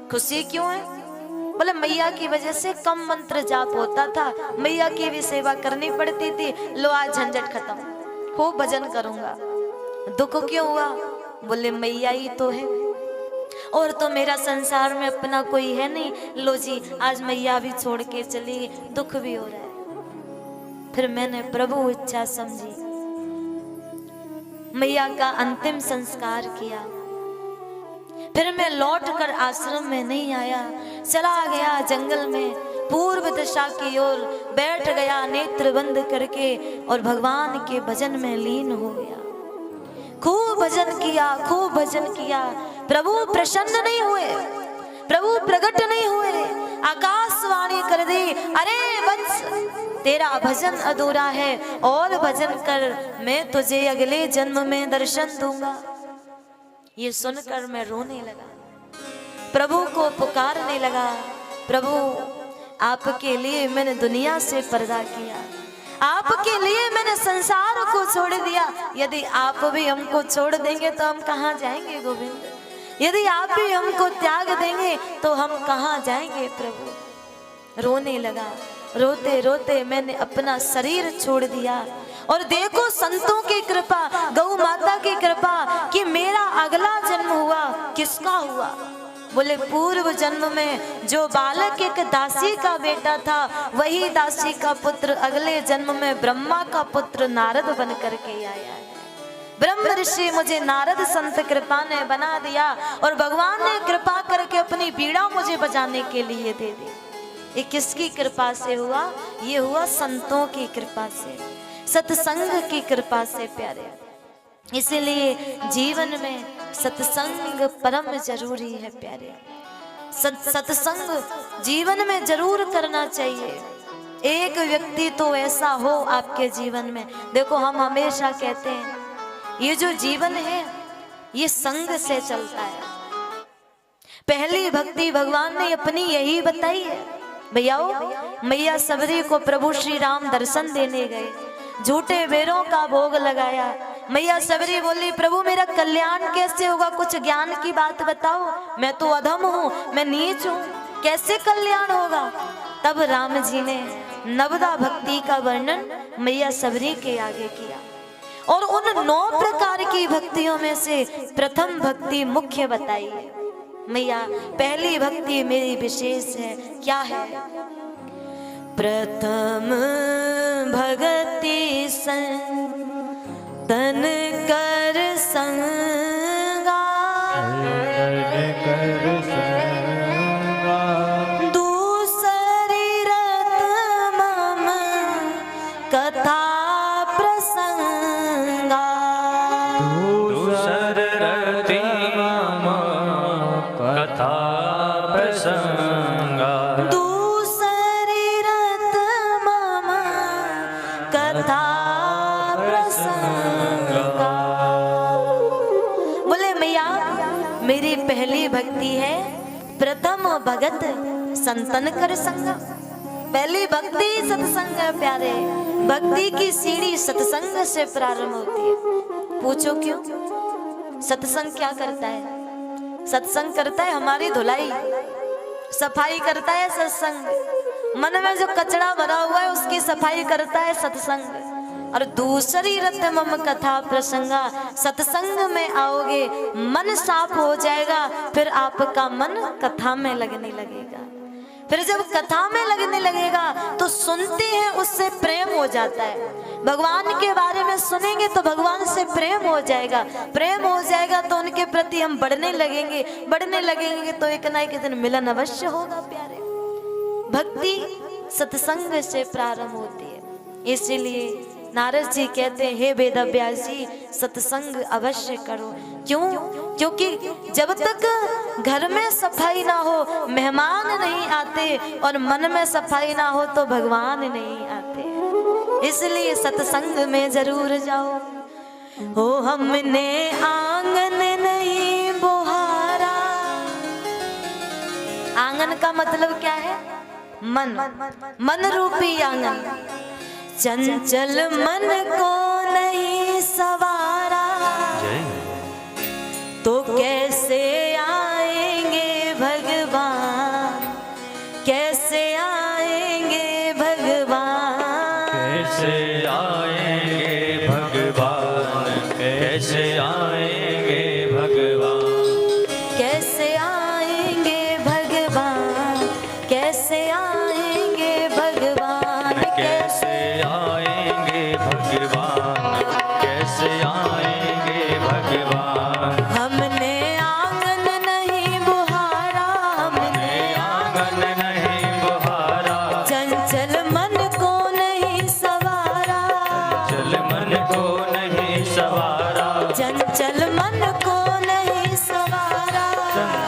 खुशी क्यों है? बोले मैया की वजह से कम मंत्र जाप होता था, मैया की भी सेवा करनी पड़ती थी, लो आज झंझट खत्म, खूब भजन करूंगा। दुख क्यों हुआ? बोले मैया ही तो है, और तो मेरा संसार में अपना कोई है नहीं, लो जी आज मैया भी छोड़ के चली, दुख भी हो रहा है। फिर मैंने प्रभु इच्छा समझी, मैया का अंतिम संस्कार किया। फिर मैं लौट कर आश्रम में नहीं आया, चला गया जंगल में, पूर्व दिशा की ओर बैठ गया नेत्र बंद करके और भगवान के भजन में लीन हो गया। खूब भजन किया, खूब भजन किया। प्रभु प्रसन्न नहीं हुए, प्रभु प्रकट नहीं हुए। आकाशवाणी कर दी, अरे वत्स तेरा भजन अधूरा है, और भजन कर, मैं तुझे अगले जन्म में दर्शन दूंगा। ये सुनकर मैं रोने लगा, प्रभु को पुकारने लगा, प्रभु आपके लिए मैंने दुनिया से पर्दा किया, आपके लिए मैंने संसार को छोड़ दिया। यदि आप भी हमको छोड़ देंगे तो हम कहाँ जाएंगे गोविंद? यदि आप भी हमको त्याग देंगे तो हम कहाँ जाएंगे प्रभु? रोने लगा। रोते रोते मैंने अपना शरीर छोड़ दिया। और देखो संतों की कृपा, गौ माता की कृपा कि मेरा अगला जन्म हुआ। किसका हुआ? बोले पूर्व जन्म में जो बालक एक दासी का बेटा था, वही दासी का पुत्र अगले जन्म में ब्रह्मा का पुत्र नारद बन करके आया है। ब्रह्म ऋषि मुझे नारद संत कृपा ने बना दिया और भगवान ने कृपा करके अपनी बीड़ा मुझे बजाने के लिए दे दी। ये किसकी कृपा से हुआ? ये हुआ संतों की कृपा से, सत्संग की कृपा से प्यारे। इसलिए जीवन में सत्संग परम जरूरी है प्यारे। सत्संग जीवन में जरूर करना चाहिए। एक व्यक्ति तो ऐसा हो आपके जीवन में। देखो हम हमेशा कहते हैं ये जो जीवन है ये संग से चलता है। पहली भक्ति भगवान ने अपनी यही बताई है। भैयाओ, मैया सबरी को प्रभु श्री राम दर्शन देने गए, झूठे बेरों का भोग लगाया। मैया सबरी बोली प्रभु मेरा कल्याण कैसे होगा, कुछ ज्ञान की बात बताओ, मैं तो अधम हूँ, मैं नीच हूँ, कैसे कल्याण होगा? तब राम जी ने नवदा भक्ति का वर्णन मैया सबरी के आगे किया और उन 9 प्रकार की भक्तियों में से प्रथम भक्ति मुख्य बताई है। मैया पहली भक्ति मेरी विशेष है, क्या है? प्रथम भगति तन कर संगा, दूसरी रत मम कथा प्रसंगा, दूसर रति मम कथा प्रसंगा, दूसरी रत मम कथा प्रसंगा। बोले मैया मेरी पहली भक्ति है प्रथम भगत संतन कर संगा। पहली भक्ति सत्संग है प्यारे। भक्ति की सीढ़ी सत्संग से प्रारंभ होती है। पूछो क्यों? सत्संग क्या करता है? सत्संग करता है हमारी धुलाई, सफाई करता है सत्संग। मन में जो कचरा भरा हुआ है उसकी सफाई करता है सत्संग। और दूसरी रत मम कथा प्रसंगा, सत्संग में आओगे मन साफ हो जाएगा, फिर आपका मन कथा में लगने लगेगा। फिर जब कथा में लगने लगेगा तो सुनते हैं उससे प्रेम हो जाता है। भगवान के बारे में सुनेंगे तो भगवान से प्रेम हो जाएगा। प्रेम हो जाएगा तो उनके प्रति हम बढ़ने लगेंगे। बढ़ने लगेंगे तो एक ना एक दिन मिलन अवश्य होगा प्यारे। भक्ति सत्संग से प्रारंभ होती है। इसीलिए नारद जी कहते हैं हे वेद व्यास जी सत्संग अवश्य करो। क्यों? क्योंकि जब तक घर में सफाई ना हो मेहमान नहीं आते, और मन में सफाई ना हो तो भगवान नहीं आते। इसलिए सत्संग में जरूर जाओ। हो हमने आंगन नहीं बुहारा। आंगन का मतलब क्या है? मन, मन रूपी आंगन। चंचल मन को नहीं सवारा तो कैसे आएंगे भगवान, कैसे आएंगे भगवान, कैसे आएंगे भगवान, कैसे आएंगे भगवान, कैसे आएंगे भगवान, कैसे आएंगे भगवान, कैसे आएंगे भगवान, कैसे आएंगे भगवान। हमने आंगन नहीं बुहारा, हमने आंगन नहीं बुहारा, चंचल मन को नहीं सवारा, चल मन को नहीं सवारा, चंचल मन को नहीं सवारा,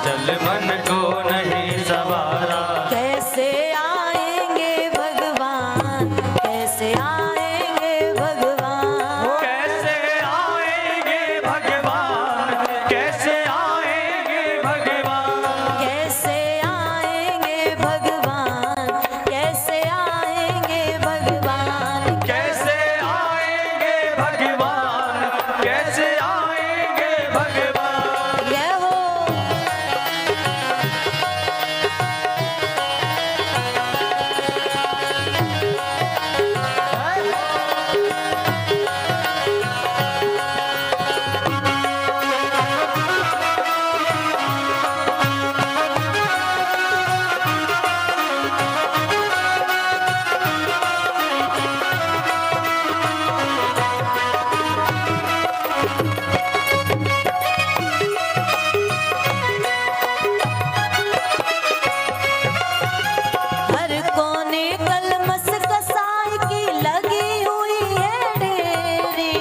चल मन को नहीं सवारा। कैसे आएंगे भगवान, कैसे आएंगे भगवान, कैसे आएंगे भगवान, कैसे आएंगे भगवान, कैसे आएंगे भगवान, कैसे आएंगे भगवान, कैसे आएंगे भगवान, कैसे आएंगे भगवान। ये हो हर कोने कलमस कसाई की लगी हुई है ढेरी,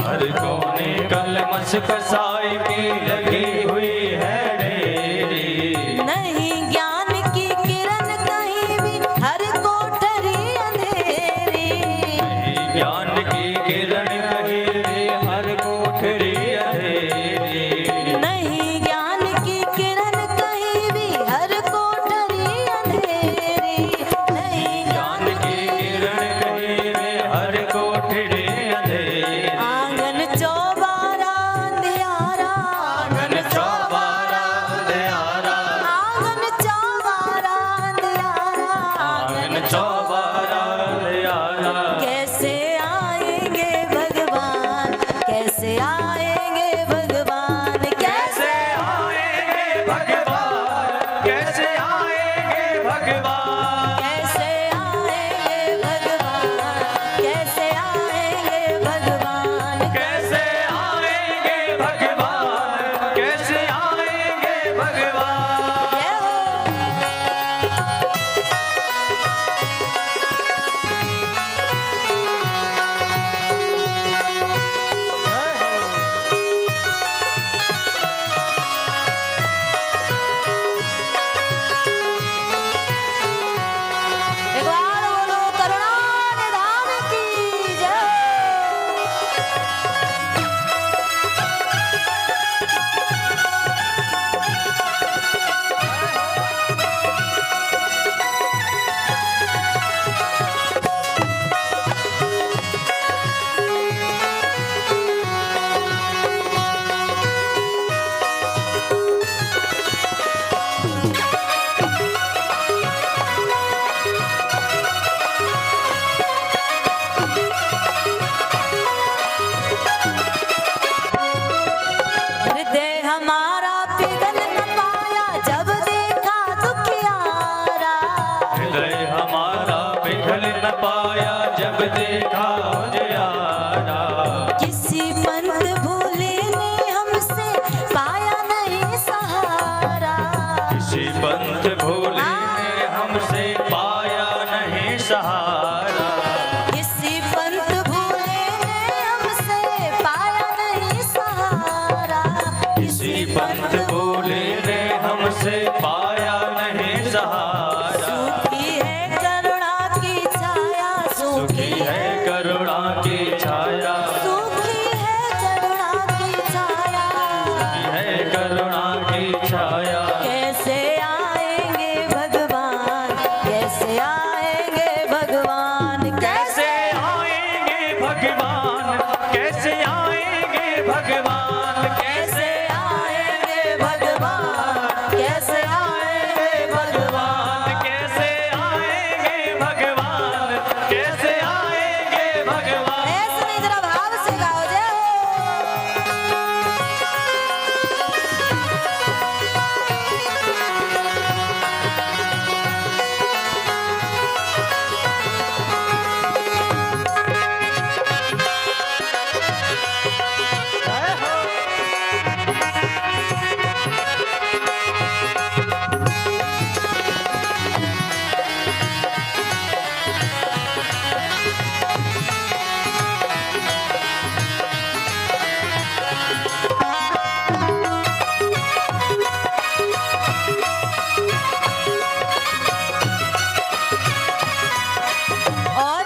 हर कोने कलमस कसाई की लगी हुई है ढेरी, नहीं ज्ञान की किरण कहीं भी हर कोठरी अंधेरी, ज्ञान की किरण कहीं भी हर कोठरी अंधेरी, नहीं ज्ञान की किरण कहीं भी हर कोठरी अंधेरी, नहीं ज्ञान की किरण कहीं भी हर कोठरी अंधेरी। आंगन चौबारा अंधियारा, जब देखा उजियारा। किसी पंत भूले ने हमसे पाया नहीं सहारा। किसी पंथ भोले ने हमसे पाया नहीं सहारा। किसी पंत भूले ने हमसे पाया नहीं सहारा। किसी पंथ भोले ने हमसे पाया नहीं सहारा। सूखी है करुणा की छाया, सुखी है करुणा की छाया। सूखी है करुणा की छाया। है करुणा की छाया। कैसे आएंगे भगवान, कैसे आएंगे भगवान, कैसे आएंगे भगवान, कैसे आएंगे भगवान, कैसे आएंगे भगवान, कैसे आएंगे भगवान। कैसे आएंगे भगवान, कैसे आएंगे भगवान। ऐसे नहीं, जरा भाव से गाओ जय हो। और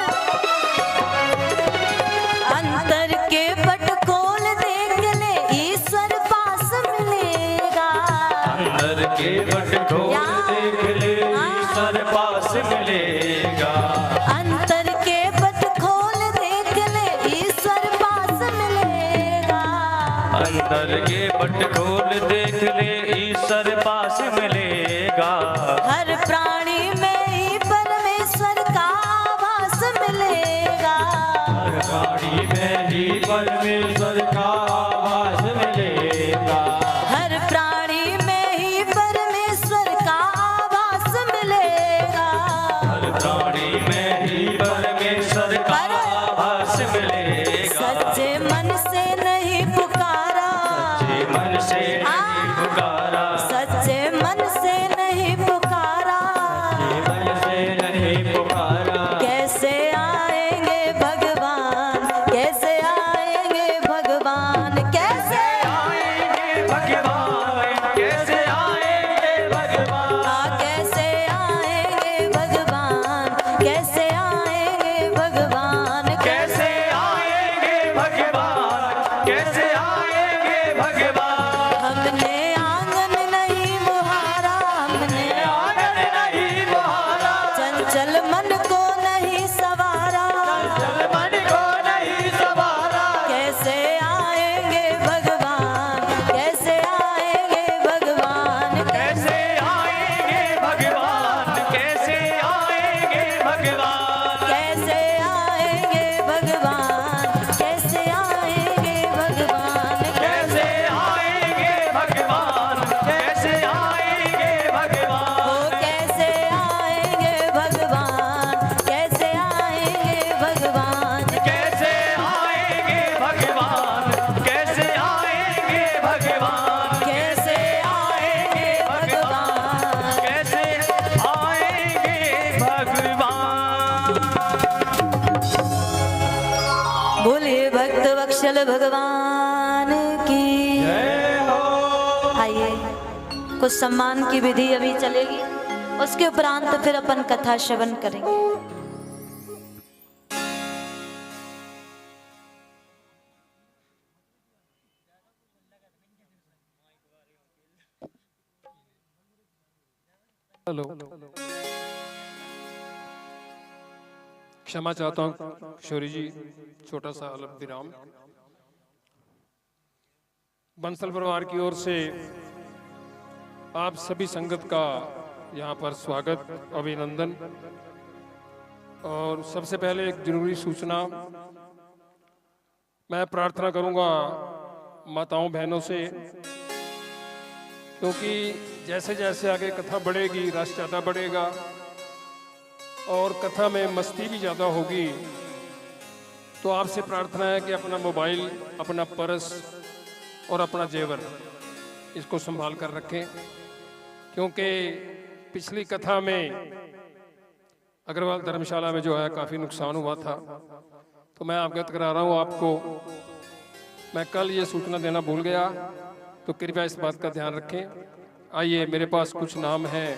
अंतर के पट खोल देख ले, ईश्वर पास मिलेगा। अंदर के बट खोल देख ले, ईश्वर पास मिलेगा। अंतर के पट खोल देख ले, ईश्वर पास मिलेगा। अंदर के बट खोल देख ले, ईश्वर पास मिलेगा। हर प्राणी में ही परमेश्वर का आभास मिलेगा। हर प्राणी में ही परमेश्वर का आभास मिलेगा। हर प्राणी में ही परमेश्वर का आभास मिलेगा। हर प्राणी में ही परमेश्वर का आभास मिलेगा। सच्चे मन से नहीं पुकारा, सच्चे मन से नहीं पुकारा। सच्चे मन से नहीं पुकारा। मन से नहीं पुकारा। कैसे आएंगे भगवान, कैसे आएंगे भगवान, कैसे आएंगे भगवान, कैसे आएंगे भगवान। कैसे आएंगे भगवान, कैसे आएंगे भगवान। कैसे आएंगे भगवान, कैसे आएंगे भगवान। हमने आंगन नहीं मुहारा, हमने आंगन नहीं मुहारा। चंचल मन को नहीं सवारा। मन को नहीं सवारा। कैसे आएंगे भगवान, कैसे आएंगे भगवान। कैसे आएंगे भगवान, कैसे आएंगे भगवान। कैसे आएंगे भगवान, कैसे आएंगे भगवान। कैसे आएंगे भगवान, कैसे आएंगे भगवान। ओ कैसे आएंगे भगवान, कैसे आएंगे भगवान। कैसे आएंगे भगवान, कैसे आएंगे भगवान। कैसे आएंगे भगवान। कैसे आएंगे भगवान। बोलिए भक्त वत्सल भगवान की। आइए, कुछ सम्मान की विधि अभी चलेगी, उसके उपरांत फिर अपन कथा श्रवण करेंगे। हेलो, क्षमा चाहता हूँ शौरी जी, छोटा सा अल्प विराम। बंसल परिवार की ओर से आप सभी संगत का यहाँ पर स्वागत, अभिनंदन। और सबसे पहले एक जरूरी सूचना, मैं प्रार्थना करूँगा माताओं बहनों से, क्योंकि जैसे जैसे आगे कथा बढ़ेगी रस ज़्यादा बढ़ेगा और कथा में मस्ती भी ज़्यादा होगी, तो आपसे प्रार्थना है कि अपना मोबाइल, अपना पर्स और अपना जेवर इसको संभाल कर रखें, क्योंकि पिछली कथा में अग्रवाल धर्मशाला में जो है काफ़ी नुकसान हुआ था। तो मैं अवगत करा रहा हूँ आपको। मैं कल ये सूचना देना भूल गया, तो कृपया इस बात का ध्यान रखें। आइए, मेरे पास कुछ नाम हैं,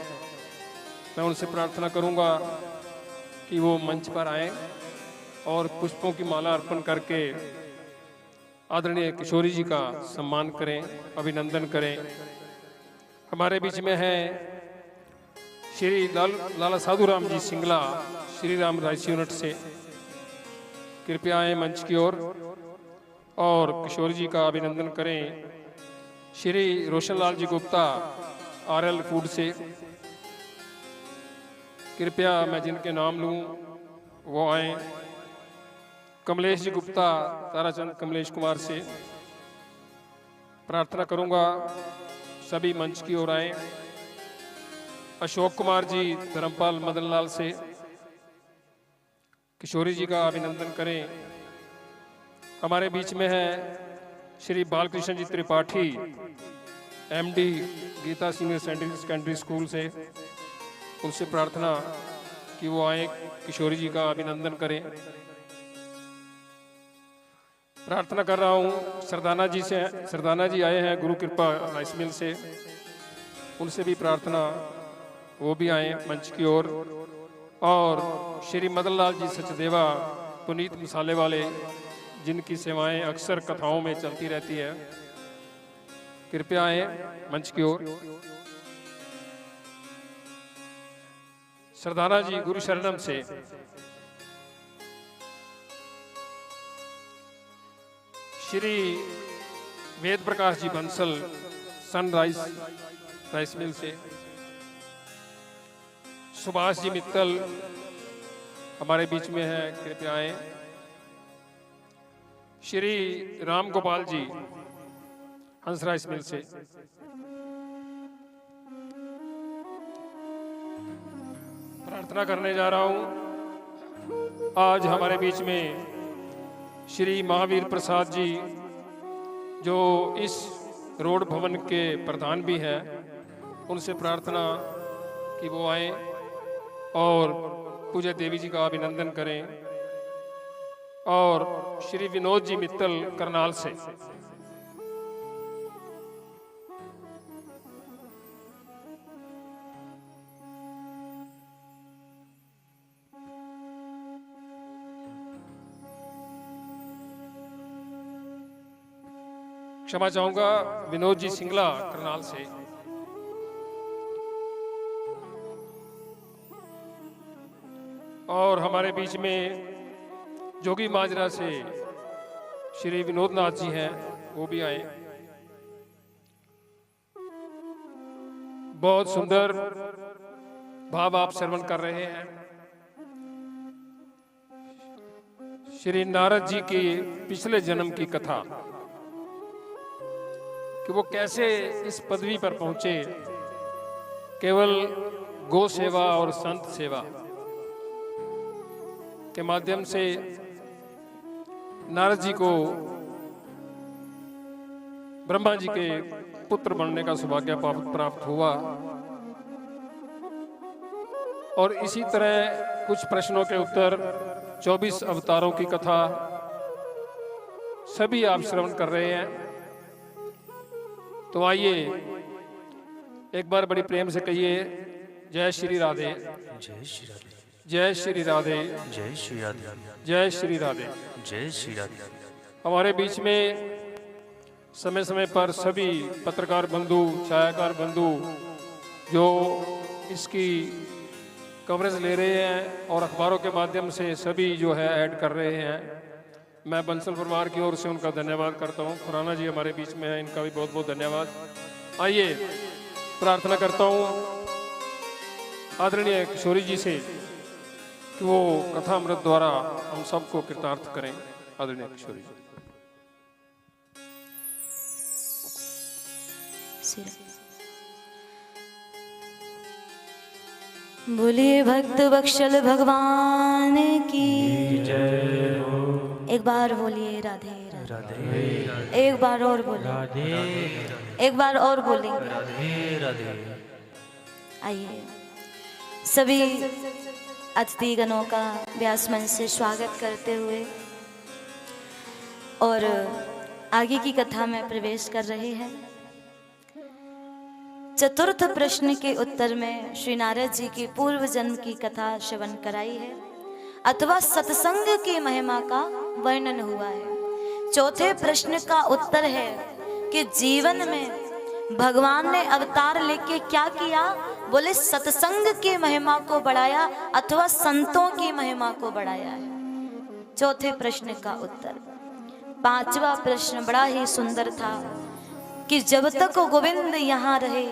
मैं उनसे प्रार्थना करूँगा कि वो मंच पर आए और पुष्पों की माला अर्पण करके आदरणीय किशोरी जी का सम्मान करें, अभिनंदन करें। हमारे बीच में हैं श्री लाला साधु राम जी सिंगला, श्री राम राइस यूनिट से। कृपया आए मंच की ओर और किशोरी जी का अभिनंदन करें। श्री रोशनलाल जी गुप्ता, आरएल फूड से। कृपया मैं जिनके नाम लूं वो आए। कमलेश जी गुप्ता, ताराचंद कमलेश कुमार से। प्रार्थना करूंगा सभी मंच की ओर आए। अशोक कुमार जी, धर्मपाल मदनलाल से। किशोरी जी का अभिनंदन करें। हमारे बीच में है Shri Balkrishna ji Tripathi, MD, Geeta senior secondary school से। उनसे प्रार्थना कि वो आए, किशोरी जी का अभिनंदन करें। प्रार्थना कर रहा हूँ सरदाना जी से। सरदाना जी आए हैं गुरु कृपा राइस मिल से, उनसे भी प्रार्थना वो भी आए मंच की ओर। और श्री मदन लाल जी सचदेवा, पुनीत मसाले वाले, जिनकी सेवाएं अक्सर कथाओं में चलती रहती है, कृपया आए मंच की ओर। सरदाना जी गुरु शरणम से। Shri Ved Prakash ji Bansal, sunrise rice mill से। सुभाष जी मित्तल हमारे बीच में है, कृपया आए। श्री राम गोपाल जी, हंस राइस मिल से। प्रार्थना करने जा रहा हूं। आज हमारे बीच में श्री महावीर प्रसाद जी, जो इस रोड भवन के प्रधान भी हैं, उनसे प्रार्थना कि वो आए और पूज्य देवी जी का अभिनंदन करें। और श्री विनोद जी मित्तल, करनाल से। क्षमा चाहूंगा, विनोद जी सिंगला, करनाल से। और हमारे बीच में जोगी माजरा से श्री विनोद नाथ जी हैं, वो भी आए। बहुत सुंदर भाव आप श्रवण कर रहे हैं। श्री नारद जी की पिछले जन्म की कथा, कि वो कैसे इस पदवी पर पहुंचे, केवल गौ सेवा और संत सेवा के माध्यम से नारद जी को ब्रह्मा जी के पुत्र बनने का सौभाग्य प्राप्त हुआ। और इसी तरह कुछ प्रश्नों के उत्तर, 24 अवतारों की कथा सभी आप श्रवण कर रहे हैं। तो आइए एक बार बड़ी प्रेम से कहिए, जय श्री राधे, जय श्री राधे, जय श्री राधे, जय श्री राधे, जय श्री राधे, जय श्री राधे। हमारे बीच में समय समय पर सभी पत्रकार बंधु, छायाकार बंधु जो इसकी कवरेज ले रहे हैं और अखबारों के माध्यम से सभी जो है ऐड कर रहे हैं, मैं बंसल परिवार की ओर से उनका धन्यवाद करता हूं। खुराना जी हमारे बीच में है, इनका भी बहुत बहुत धन्यवाद। आइए प्रार्थना करता हूं आदरणीय किशोरी जी से कि वो कथा अमृत द्वारा हम सबको कृतार्थ करें। आदरणीय किशोरी जी। बोलिए भक्त वत्सल भगवान की जय हो। एक बार बोलिए राधे राधे। एक बार और बोलिए, एक बार और बोलेंगे। आइए सभी अतिथिगणों का व्यास मंच से स्वागत करते हुए और आगे की कथा में प्रवेश कर रहे हैं। चतुर्थ प्रश्न के उत्तर में श्री नारद जी की पूर्व जन्म की कथा श्रवण कराई है अथवा सत्संग की महिमा का वर्णन हुआ है। चौथे प्रश्न का उत्तर है कि जीवन में भगवान ने अवतार लेके क्या किया, बोले सत्संग की महिमा को बढ़ाया अथवा संतों की महिमा को बढ़ाया है। चौथे प्रश्न का उत्तर। पांचवा प्रश्न बड़ा ही सुंदर था कि जब तक गोविंद यहाँ रहे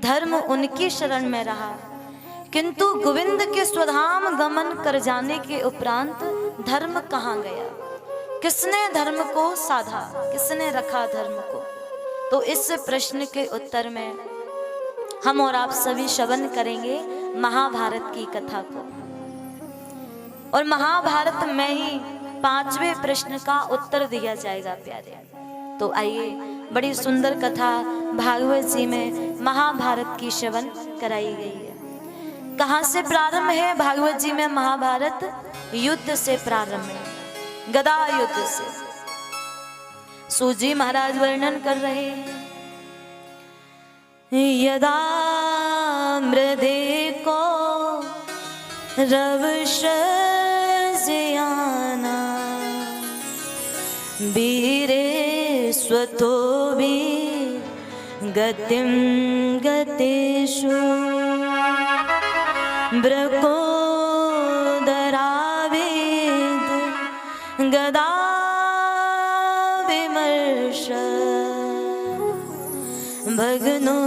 धर्म उनकी शरण में रहा, किंतु गोविंद के स्वधाम गमन कर जाने के उपरांत धर्म कहाँ गया, किसने धर्म को साधा, किसने रखा धर्म को। तो इस प्रश्न के उत्तर में हम और आप सभी श्रवण करेंगे महाभारत की कथा को, और महाभारत में ही पांचवें प्रश्न का उत्तर दिया जाएगा प्यारे। तो आइए बड़ी सुंदर कथा भागवत जी में महाभारत की श्रवण कराई गई है। कहाँ से प्रारंभ है भागवत जी में महाभारत? युद्ध से प्रारंभ है, गदा युद्ध से। सूजी महाराज वर्णन कर रहे हैं, यदा मृदे को रवशयाना वीरे स्वतो भी गतिम गतेषु ब्रकोदरावेद गदा विमर्श भग्नो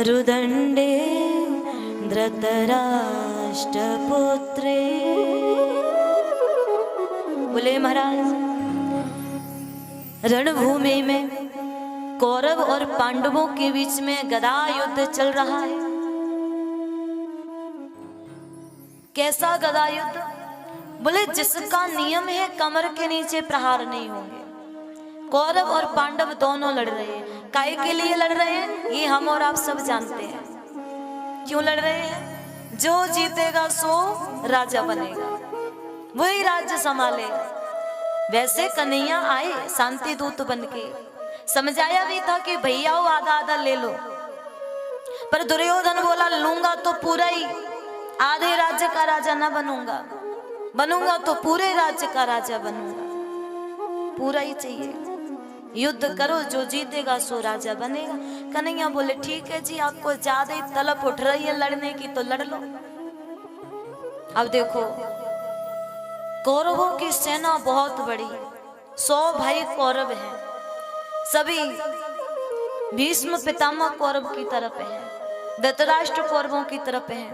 रुदंडे धृतराष्ट्रपुत्रे। बोले महाराज, रणभूमि में कौरव और पांडवों के बीच में गदा युद्ध चल रहा है। कैसा गदा युद्ध? बोले जिसका नियम है कमर के नीचे प्रहार नहीं होंगे। कौरव और पांडव दोनों लड़ रहे हैं। काहे के लिए लड़ रहे हैं ये हम और आप सब जानते हैं। क्यों लड़ रहे हैं? जो जीतेगा सो राजा बनेगा, वही राज्य संभालेगा। वैसे कन्हैया आए शांति दूत बनके, समझाया भी था कि भैया वो आधा आधा ले लो, पर दुर्योधन बोला लूंगा तो पूरा ही, आधे राज्य का राजा ना बनूंगा, बनूंगा तो पूरे राज्य का राजा बनूंगा, पूरा ही चाहिए। युद्ध करो, जो जीतेगा सो राजा बनेगा। कन्हैया बोले ठीक है जी, आपको ज्यादा ही तलब उठ रही है लड़ने की तो लड़ लो। अब देखो कौरवों की सेना बहुत बड़ी, 100 भाई कौरव हैं, सभी भीष्म पितामह कौरव की तरफ है, धृतराष्ट्र कौरवों की तरफ है,